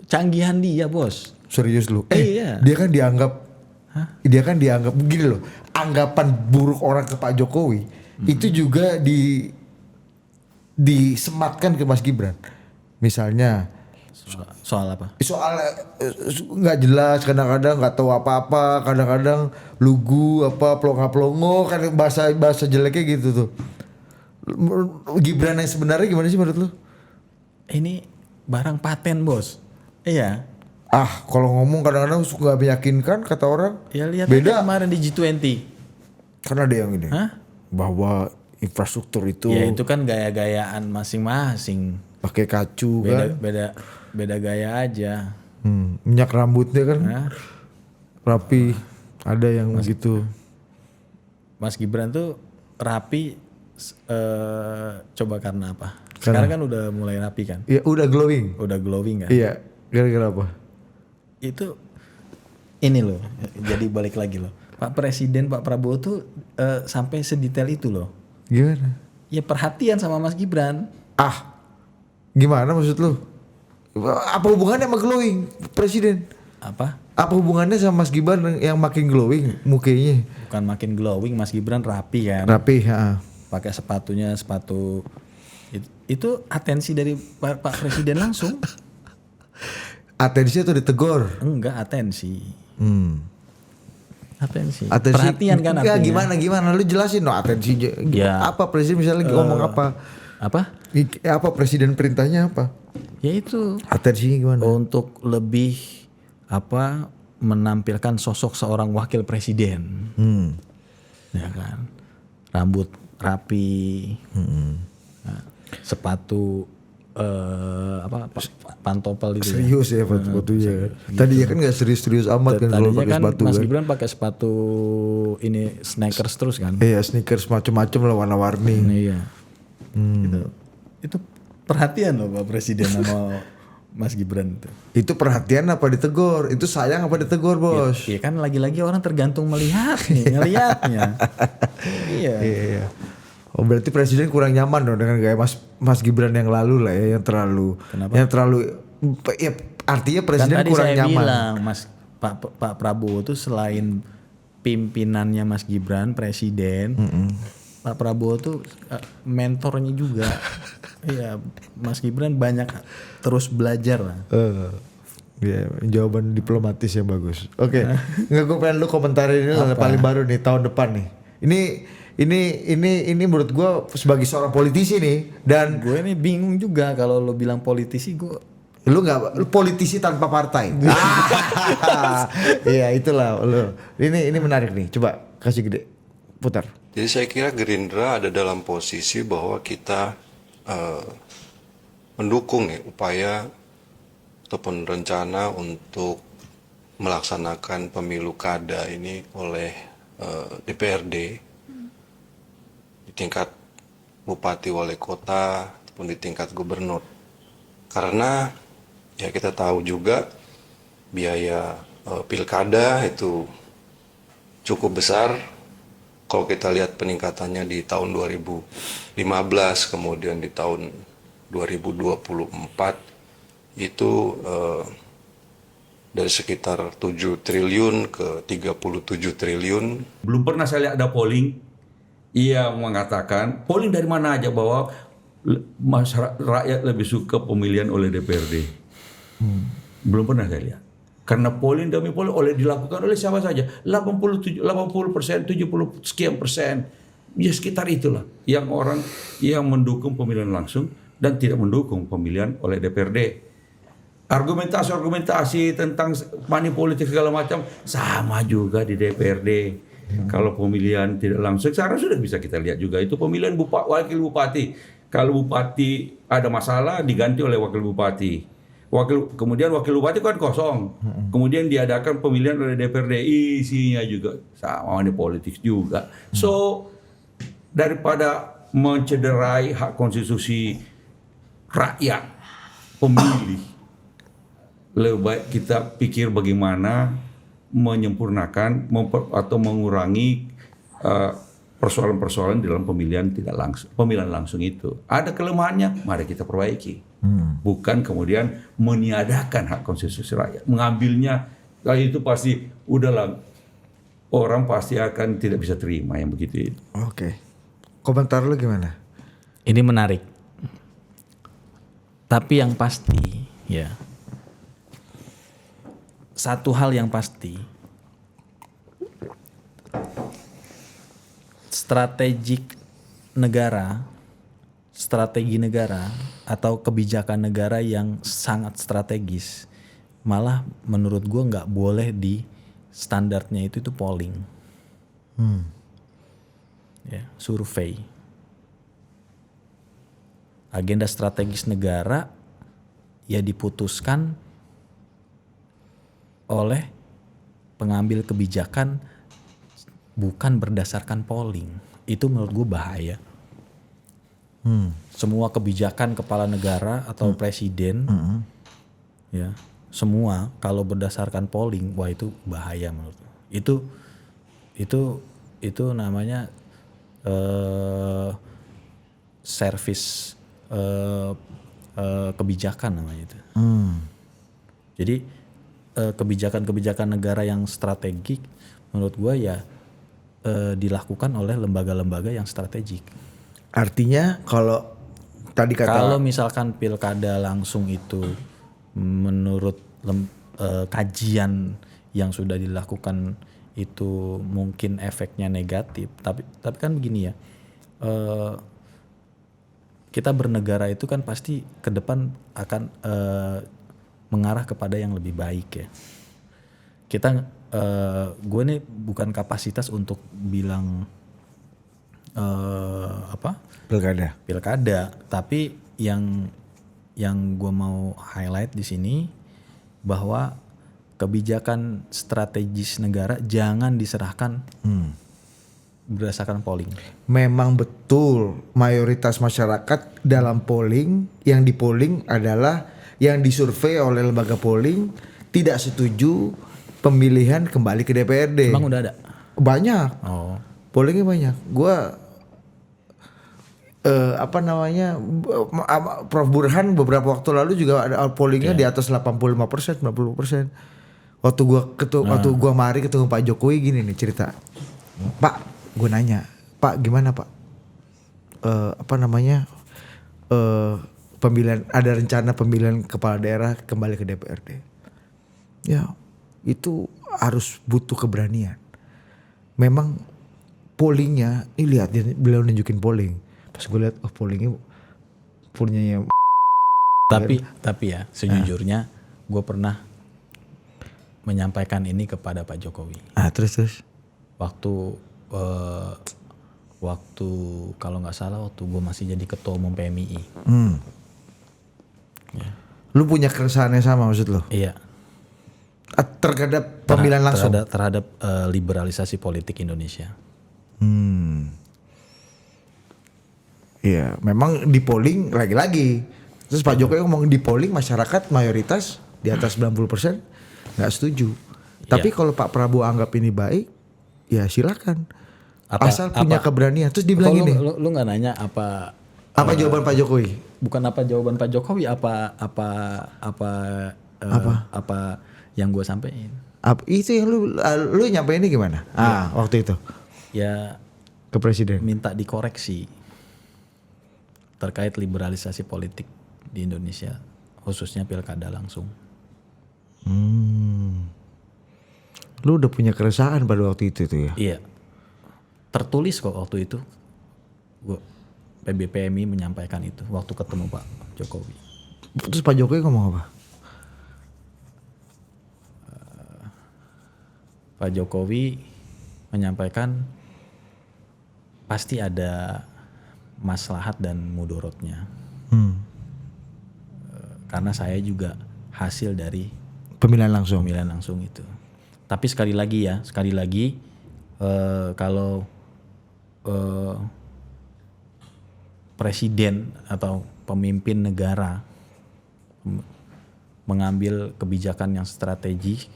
Speaker 1: Canggihan dia bos.
Speaker 2: Serius lu?
Speaker 1: Iya.
Speaker 2: Dia kan dianggap begini loh. Anggapan buruk orang ke Pak Jokowi itu juga disematkan ke Mas Gibran. Misalnya
Speaker 1: Soal apa?
Speaker 2: soal nggak jelas, kadang-kadang nggak tahu apa-apa, kadang-kadang lugu apa pelongo-pelongo, kan bahasa jeleknya gitu tuh. Gibran yang sebenarnya gimana sih menurut lu?
Speaker 1: Ini barang paten bos. Iya.
Speaker 2: Kalau ngomong kadang-kadang suka nggak meyakinkan kata orang.
Speaker 1: Ya lihat
Speaker 2: Beda.
Speaker 1: aja kemarin di G20.
Speaker 2: Karena ada yang ini.
Speaker 1: Hah?
Speaker 2: Bahwa infrastruktur itu
Speaker 1: Ya itu kan gaya-gayaan masing-masing.
Speaker 2: pakai kacu kan.
Speaker 1: Beda gaya aja.
Speaker 2: Minyak rambutnya kan
Speaker 1: Hah?
Speaker 2: rapi. Ada yang gitu.
Speaker 1: Mas Gibran tuh rapi coba karena apa? Sekarang kan udah mulai rapi kan?
Speaker 2: Ya udah glowing.
Speaker 1: Udah glowing kan?
Speaker 2: Iya. Gara-gara apa?
Speaker 1: Itu ini loh. Jadi balik lagi loh. Pak Prabowo tuh sampai sedetail itu loh.
Speaker 2: Gimana?
Speaker 1: Ya perhatian sama Mas Gibran.
Speaker 2: Gimana maksud lu? Apa hubungannya sama glowing presiden?
Speaker 1: Apa?
Speaker 2: Apa hubungannya sama Mas Gibran yang makin glowing mukanya?
Speaker 1: Bukan makin glowing, Mas Gibran rapi kan?
Speaker 2: Rapi,
Speaker 1: Pakai sepatu itu atensi dari Pak Presiden langsung.
Speaker 2: Atensi atau ditegur?
Speaker 1: Enggak, atensi. Atensi.
Speaker 2: Atensi.
Speaker 1: Perhatian kan
Speaker 2: Enggak,
Speaker 1: artinya.
Speaker 2: gimana? Lu jelasin no atensi.
Speaker 1: Ya.
Speaker 2: Apa presiden misalnya ngomong apa?
Speaker 1: Apa?
Speaker 2: Apa presiden perintahnya apa?
Speaker 1: Ya itu
Speaker 2: Atensinya gimana?
Speaker 1: untuk lebih menampilkan sosok seorang wakil presiden, ya kan, rambut rapi, nah, sepatu pantopel itu.
Speaker 2: Serius ya sepatunya. Tadi ya kan nggak serius-serius amat kan kalau
Speaker 1: Tadinya
Speaker 2: pakai
Speaker 1: kan
Speaker 2: sepatu
Speaker 1: Mas
Speaker 2: kan.
Speaker 1: Gibran pakai sepatu ini sneakers terus kan.
Speaker 2: Iya, sneakers macem-macem lah warna-warni.
Speaker 1: Iya. Gitu. Itu perhatian loh Pak Presiden sama Mas Gibran itu.
Speaker 2: Itu perhatian apa ditegur? Itu sayang apa ditegur, Bos?
Speaker 1: Iya kan lagi-lagi orang tergantung melihat nih, ngelihatnya. Iya.
Speaker 2: Iya. Oh berarti presiden kurang nyaman dong dengan gaya Mas Gibran yang lalu lah ya, yang terlalu
Speaker 1: Kenapa?
Speaker 2: yang terlalu ya artinya
Speaker 1: Kan
Speaker 2: presiden
Speaker 1: tadi
Speaker 2: kurang
Speaker 1: saya
Speaker 2: nyaman.
Speaker 1: bilang Pak Prabowo tuh selain pimpinannya Mas Gibran presiden, Pak Prabowo tuh mentornya juga. Iya, Mas Gibran banyak terus belajar lah.
Speaker 2: Ya, jawaban diplomatis yang bagus. Oke, nggak gue pengen lu komentarin ini lah, paling baru nih tahun depan nih. Ini menurut gue sebagai seorang politisi nih dan
Speaker 1: Gue ini bingung juga kalau lo bilang politisi, lu
Speaker 2: politisi tanpa partai. Iya itulah lu. Ini menarik nih. Coba kasih gede, putar.
Speaker 3: Jadi saya kira Gerindra ada dalam posisi bahwa kita mendukung ya upaya ataupun rencana untuk melaksanakan pemilu kada ini oleh DPRD di tingkat bupati wali kota ataupun di tingkat gubernur. Karena ya kita tahu juga biaya pilkada itu cukup besar. Kalau kita lihat peningkatannya di tahun 2015 kemudian di tahun 2024 itu dari sekitar 7 triliun ke 37 triliun.
Speaker 4: Belum pernah saya lihat ada polling yang mengatakan polling dari mana aja bahwa masyarakat rakyat lebih suka pemilihan oleh DPRD. Belum pernah saya lihat. Karena polling demi polling dilakukan oleh siapa saja. 80%, 70 sekian persen. Ya sekitar itulah yang orang yang mendukung pemilihan langsung dan tidak mendukung pemilihan oleh DPRD. Argumentasi tentang money politik segala macam sama juga di DPRD. Kalau pemilihan tidak langsung sekarang sudah bisa kita lihat juga itu pemilihan wakil bupati. Kalau bupati ada masalah diganti oleh wakil bupati. Kemudian wakil bupati kan kosong. Kemudian diadakan pemilihan oleh DPRD, isinya juga sama money politik juga. So daripada mencederai hak konstitusi rakyat pemilih, lebih baik kita pikir bagaimana menyempurnakan atau mengurangi persoalan-persoalan dalam pemilihan langsung itu. Ada kelemahannya, mari kita perbaiki. Bukan kemudian meniadakan hak konstitusi rakyat, mengambilnya itu pasti udahlah orang pasti akan tidak bisa terima yang begitu.
Speaker 2: Oke. Komentar lu gimana?
Speaker 1: Ini menarik. Tapi yang pasti, ya. Satu hal yang pasti, strategi negara atau kebijakan negara yang sangat strategis, malah menurut gue nggak boleh di standarnya itu polling, ya, survei. Agenda strategis negara ya diputuskan oleh pengambil kebijakan bukan berdasarkan polling. Itu menurut gue bahaya. Semua kebijakan kepala negara atau presiden, ya semua kalau berdasarkan polling, wah itu bahaya menurut gue. Itu namanya service kebijakan namanya itu. Jadi kebijakan-kebijakan negara yang strategik menurut gue ya dilakukan oleh lembaga-lembaga yang strategik.
Speaker 2: Artinya kalau tadi
Speaker 1: Kalau misalkan pilkada langsung itu menurut kajian yang sudah dilakukan itu mungkin efeknya negatif, tapi kan begini ya, kita bernegara itu kan pasti ke depan akan mengarah kepada yang lebih baik ya. Kita gue nih bukan kapasitas untuk bilang pilkada, tapi yang gue mau highlight di sini bahwa kebijakan strategis negara jangan diserahkan berdasarkan polling.
Speaker 2: Memang betul mayoritas masyarakat dalam polling yang dipolling adalah yang disurvei oleh lembaga polling tidak setuju pemilihan kembali ke DPRD.
Speaker 1: Emang udah ada?
Speaker 2: Banyak.
Speaker 1: Oh.
Speaker 2: Pollingnya banyak. Gua Prof Burhan beberapa waktu lalu juga ada pollingnya di atas 85%, 90%. Waktu gua mari ketemu Pak Jokowi gini nih cerita. Pak, gue nanya, Pak gimana Pak? Pemilihan, ada rencana pemilihan kepala daerah kembali ke DPRD. Ya, itu harus butuh keberanian. Memang pollingnya, ini lihat beliau nunjukin polling. Pas gue lihat, oh pollingnya punyanya.
Speaker 1: Tapi ya sejujurnya gue pernah menyampaikan ini kepada Pak Jokowi.
Speaker 2: Terus.
Speaker 1: Waktu kalau nggak salah waktu gue masih jadi ketua umum PMII.
Speaker 2: Ya. Lu punya keresahan yang sama maksud lu?
Speaker 1: Iya.
Speaker 2: Terhadap pemilihan langsung?
Speaker 1: Terhadap liberalisasi politik Indonesia.
Speaker 2: Iya, memang di polling lagi-lagi. Terus Pak Jokowi ngomong di polling masyarakat mayoritas di atas 90% nggak setuju. Tapi kalau Pak Prabowo anggap ini baik, ya silakan. Asal punya keberanian. Terus dibilang gini.
Speaker 1: Lu nggak nanya apa
Speaker 2: jawaban Pak Jokowi?
Speaker 1: Bukan apa jawaban Pak Jokowi, apa yang gue sampaikan.
Speaker 2: Itu yang lu nyampeinnya gimana? Waktu itu.
Speaker 1: Ya
Speaker 2: ke presiden.
Speaker 1: Minta dikoreksi terkait liberalisasi politik di Indonesia, khususnya pilkada langsung.
Speaker 2: Lu udah punya keresahan pada waktu itu tuh ya?
Speaker 1: Iya. Tertulis kok waktu itu. PBPMI menyampaikan itu waktu ketemu Pak Jokowi.
Speaker 2: Terus Pak Jokowi ngomong apa?
Speaker 1: Pak Jokowi menyampaikan pasti ada maslahat dan mudorotnya. Karena saya juga hasil dari
Speaker 2: pemilihan langsung
Speaker 1: itu. Tapi sekali lagi kalau presiden atau pemimpin negara mengambil kebijakan yang strategis,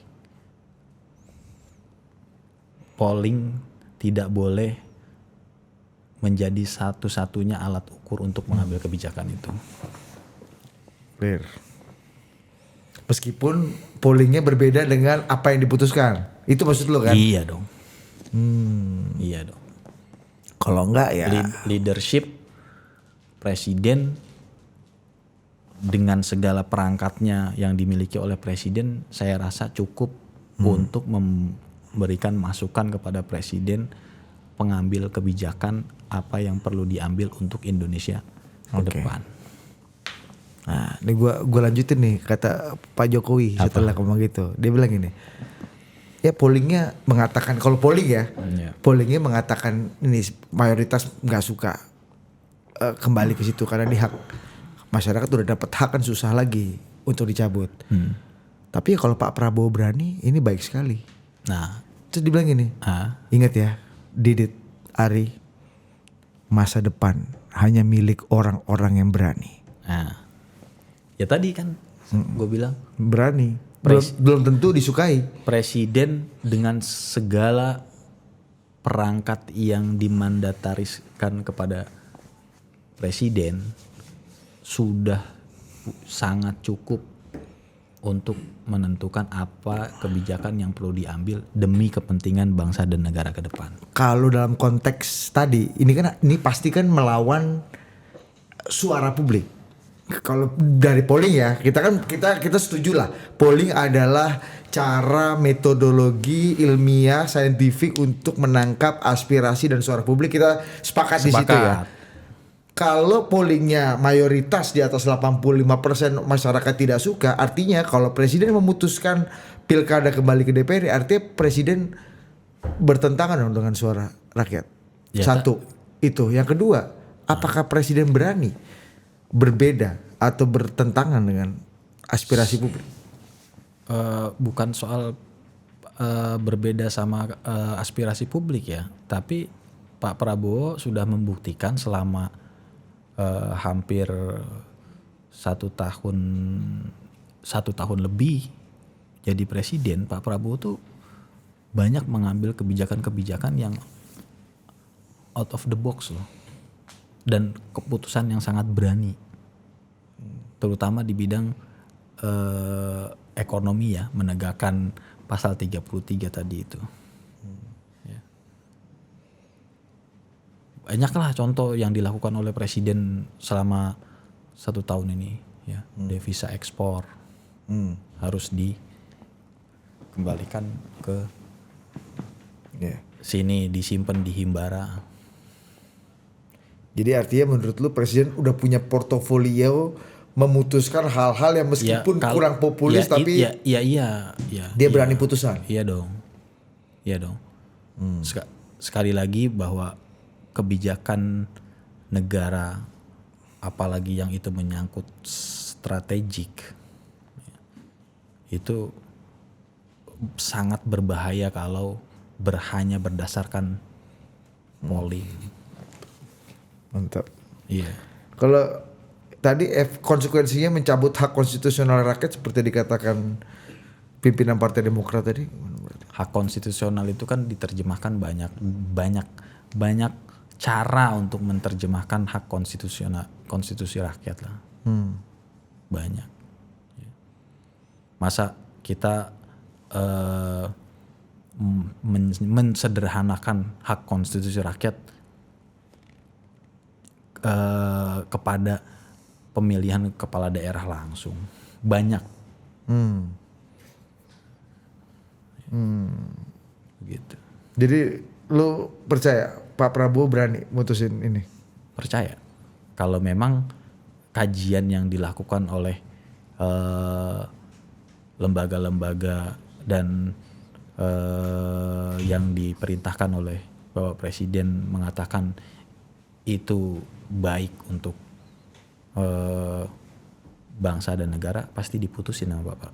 Speaker 1: polling tidak boleh menjadi satu-satunya alat ukur untuk mengambil kebijakan itu.
Speaker 2: Clear. Meskipun pollingnya berbeda dengan apa yang diputuskan, itu maksud lo kan?
Speaker 1: Iya dong. Iya dong.
Speaker 2: Kalau enggak ya.
Speaker 1: Leadership presiden dengan segala perangkatnya yang dimiliki oleh presiden, saya rasa cukup untuk memberikan masukan kepada presiden pengambil kebijakan apa yang perlu diambil untuk Indonesia ke depan.
Speaker 2: Nah, ini gua lanjutin nih kata Pak Jokowi setelah ngomong gitu. Dia bilang gini. Ya pollingnya mengatakan, kalau polling ya, pollingnya mengatakan ini mayoritas nggak suka kembali ke situ karena ini hak masyarakat udah dapat hak kan susah lagi untuk dicabut. Tapi kalau Pak Prabowo berani, ini baik sekali.
Speaker 1: Nah,
Speaker 2: terus dibilang gini, ingat ya, Didit, Ari, masa depan hanya milik orang-orang yang berani.
Speaker 1: Nah, ya tadi kan gue bilang
Speaker 2: berani. Belum tentu disukai.
Speaker 1: Presiden dengan segala perangkat yang dimandatariskan kepada presiden sudah sangat cukup untuk menentukan apa kebijakan yang perlu diambil demi kepentingan bangsa dan negara ke depan.
Speaker 2: Kalau dalam konteks tadi, ini pasti kan melawan suara publik. Kalau dari polling ya, kita setuju lah. Polling adalah cara metodologi ilmiah saintifik untuk menangkap aspirasi dan suara publik. Kita sepakat di situ ya. kalau pollingnya mayoritas di atas 85% masyarakat tidak suka, artinya kalau presiden memutuskan pilkada kembali ke DPR, artinya presiden bertentangan dong dengan suara rakyat.
Speaker 1: Ya,
Speaker 2: Satu, itu. Yang kedua, apakah presiden berani berbeda atau bertentangan dengan aspirasi publik?
Speaker 1: Bukan soal berbeda sama aspirasi publik ya, tapi Pak Prabowo sudah membuktikan selama hampir 1 tahun lebih jadi presiden, Pak Prabowo tuh banyak mengambil kebijakan-kebijakan yang out of the box loh, dan keputusan yang sangat berani, terutama di bidang ekonomi ya, menegakkan pasal 33 tadi itu. Ya. Banyaklah contoh yang dilakukan oleh presiden selama 1 tahun ini ya. Devisa ekspor harus dikembalikan ke sini, disimpan di Himbara.
Speaker 2: Jadi artinya menurut lu presiden udah punya portofolio memutuskan hal-hal yang meskipun kurang populis tapi
Speaker 1: iya,
Speaker 2: dia berani putusan.
Speaker 1: Iya dong. Sekali lagi bahwa kebijakan negara, apalagi yang itu menyangkut strategik, itu sangat berbahaya kalau hanya berdasarkan polling.
Speaker 2: Mantap.
Speaker 1: Iya.
Speaker 2: Kalau tadi konsekuensinya mencabut hak konstitusional rakyat seperti dikatakan pimpinan Partai Demokrat tadi.
Speaker 1: Hak konstitusional itu kan diterjemahkan banyak cara untuk menerjemahkan hak konstitusi rakyat lah. Banyak. Masa kita mensederhanakan hak konstitusi rakyat kepada pemilihan kepala daerah langsung? Banyak. Gitu.
Speaker 2: Jadi lu percaya Pak Prabowo berani mutusin ini?
Speaker 1: Percaya. Kalau memang kajian yang dilakukan oleh lembaga-lembaga dan yang diperintahkan oleh Bapak Presiden mengatakan itu baik untuk bangsa dan negara, pasti diputusin sama Bapak.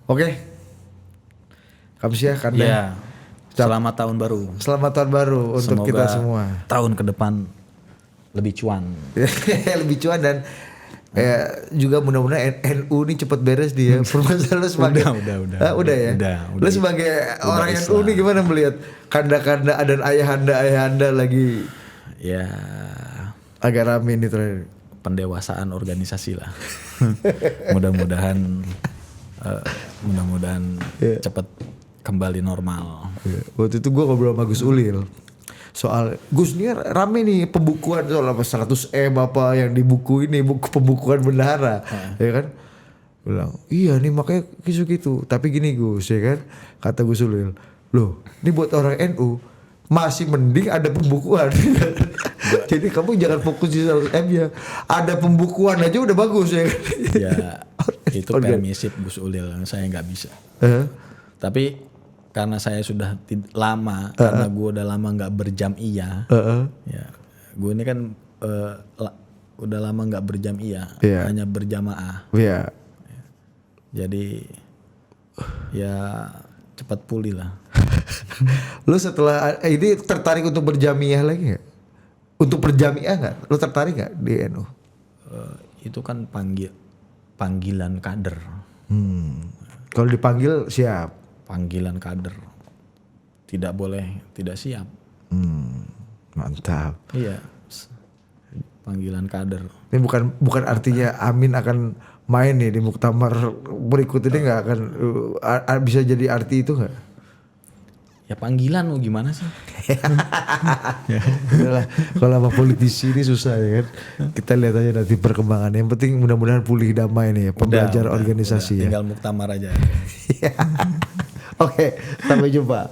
Speaker 2: Oke. Kamsia Kanda.
Speaker 1: Ya. Selamat tahun baru.
Speaker 2: Selamat tahun baru untuk
Speaker 1: Semoga
Speaker 2: kita semua.
Speaker 1: Tahun ke depan lebih cuan.
Speaker 2: Lebih cuan dan juga mudah-mudahan NU ini cepat beres dia. Permasalahan lu sebagai udah ya. Lu sebagai orang NU ini gimana melihat kanda-kanda dan ayahanda lagi?
Speaker 1: Ya.
Speaker 2: Agak rame nih terakhir.
Speaker 1: Pendewasaan organisasi lah. Mudah-mudahan cepat kembali normal.
Speaker 2: Waktu itu gue ngobrol sama Gus Ulil soal Gus ini rame nih pembukuan soal apa 100M apa yang di buku ini, buku pembukuan bendahara, ya kan? Bilang iya nih makanya gitu. Tapi gini Gus, ya kan? Kata Gus Ulil, loh ini buat orang NU masih mending ada pembukuan. Jadi kamu jangan fokus di 100M ya. Ada pembukuan aja udah bagus ya kan?
Speaker 1: Ya itu permisif Gus Ulil, saya nggak bisa. Tapi karena saya sudah lama, karena gue udah lama nggak berjam'iyah, ya gue ini kan udah lama nggak berjam'iyah, hanya berjamaah. Jadi ya cepat pulih lah.
Speaker 2: Lu setelah ini tertarik untuk berjamiah lagi nggak? Untuk berjamiah nggak? Lu tertarik nggak di NU?
Speaker 1: Itu kan panggilan kader.
Speaker 2: Kalau dipanggil siap.
Speaker 1: Panggilan kader. Tidak boleh tidak siap.
Speaker 2: Mantap.
Speaker 1: Iya. Panggilan kader.
Speaker 2: Ini bukan artinya Amin akan main nih di muktamar berikut ini nggak akan bisa jadi arti itu nggak?
Speaker 1: Ya panggilan mau gimana sih?
Speaker 2: Kalau sama politisi ini susah ya kan. Kita lihat aja nanti perkembangannya. Yang penting mudah-mudahan pulih damai nih ya, pembelajaran organisasi ya.
Speaker 1: Tinggal muktamar aja.
Speaker 2: Oke, sampai jumpa.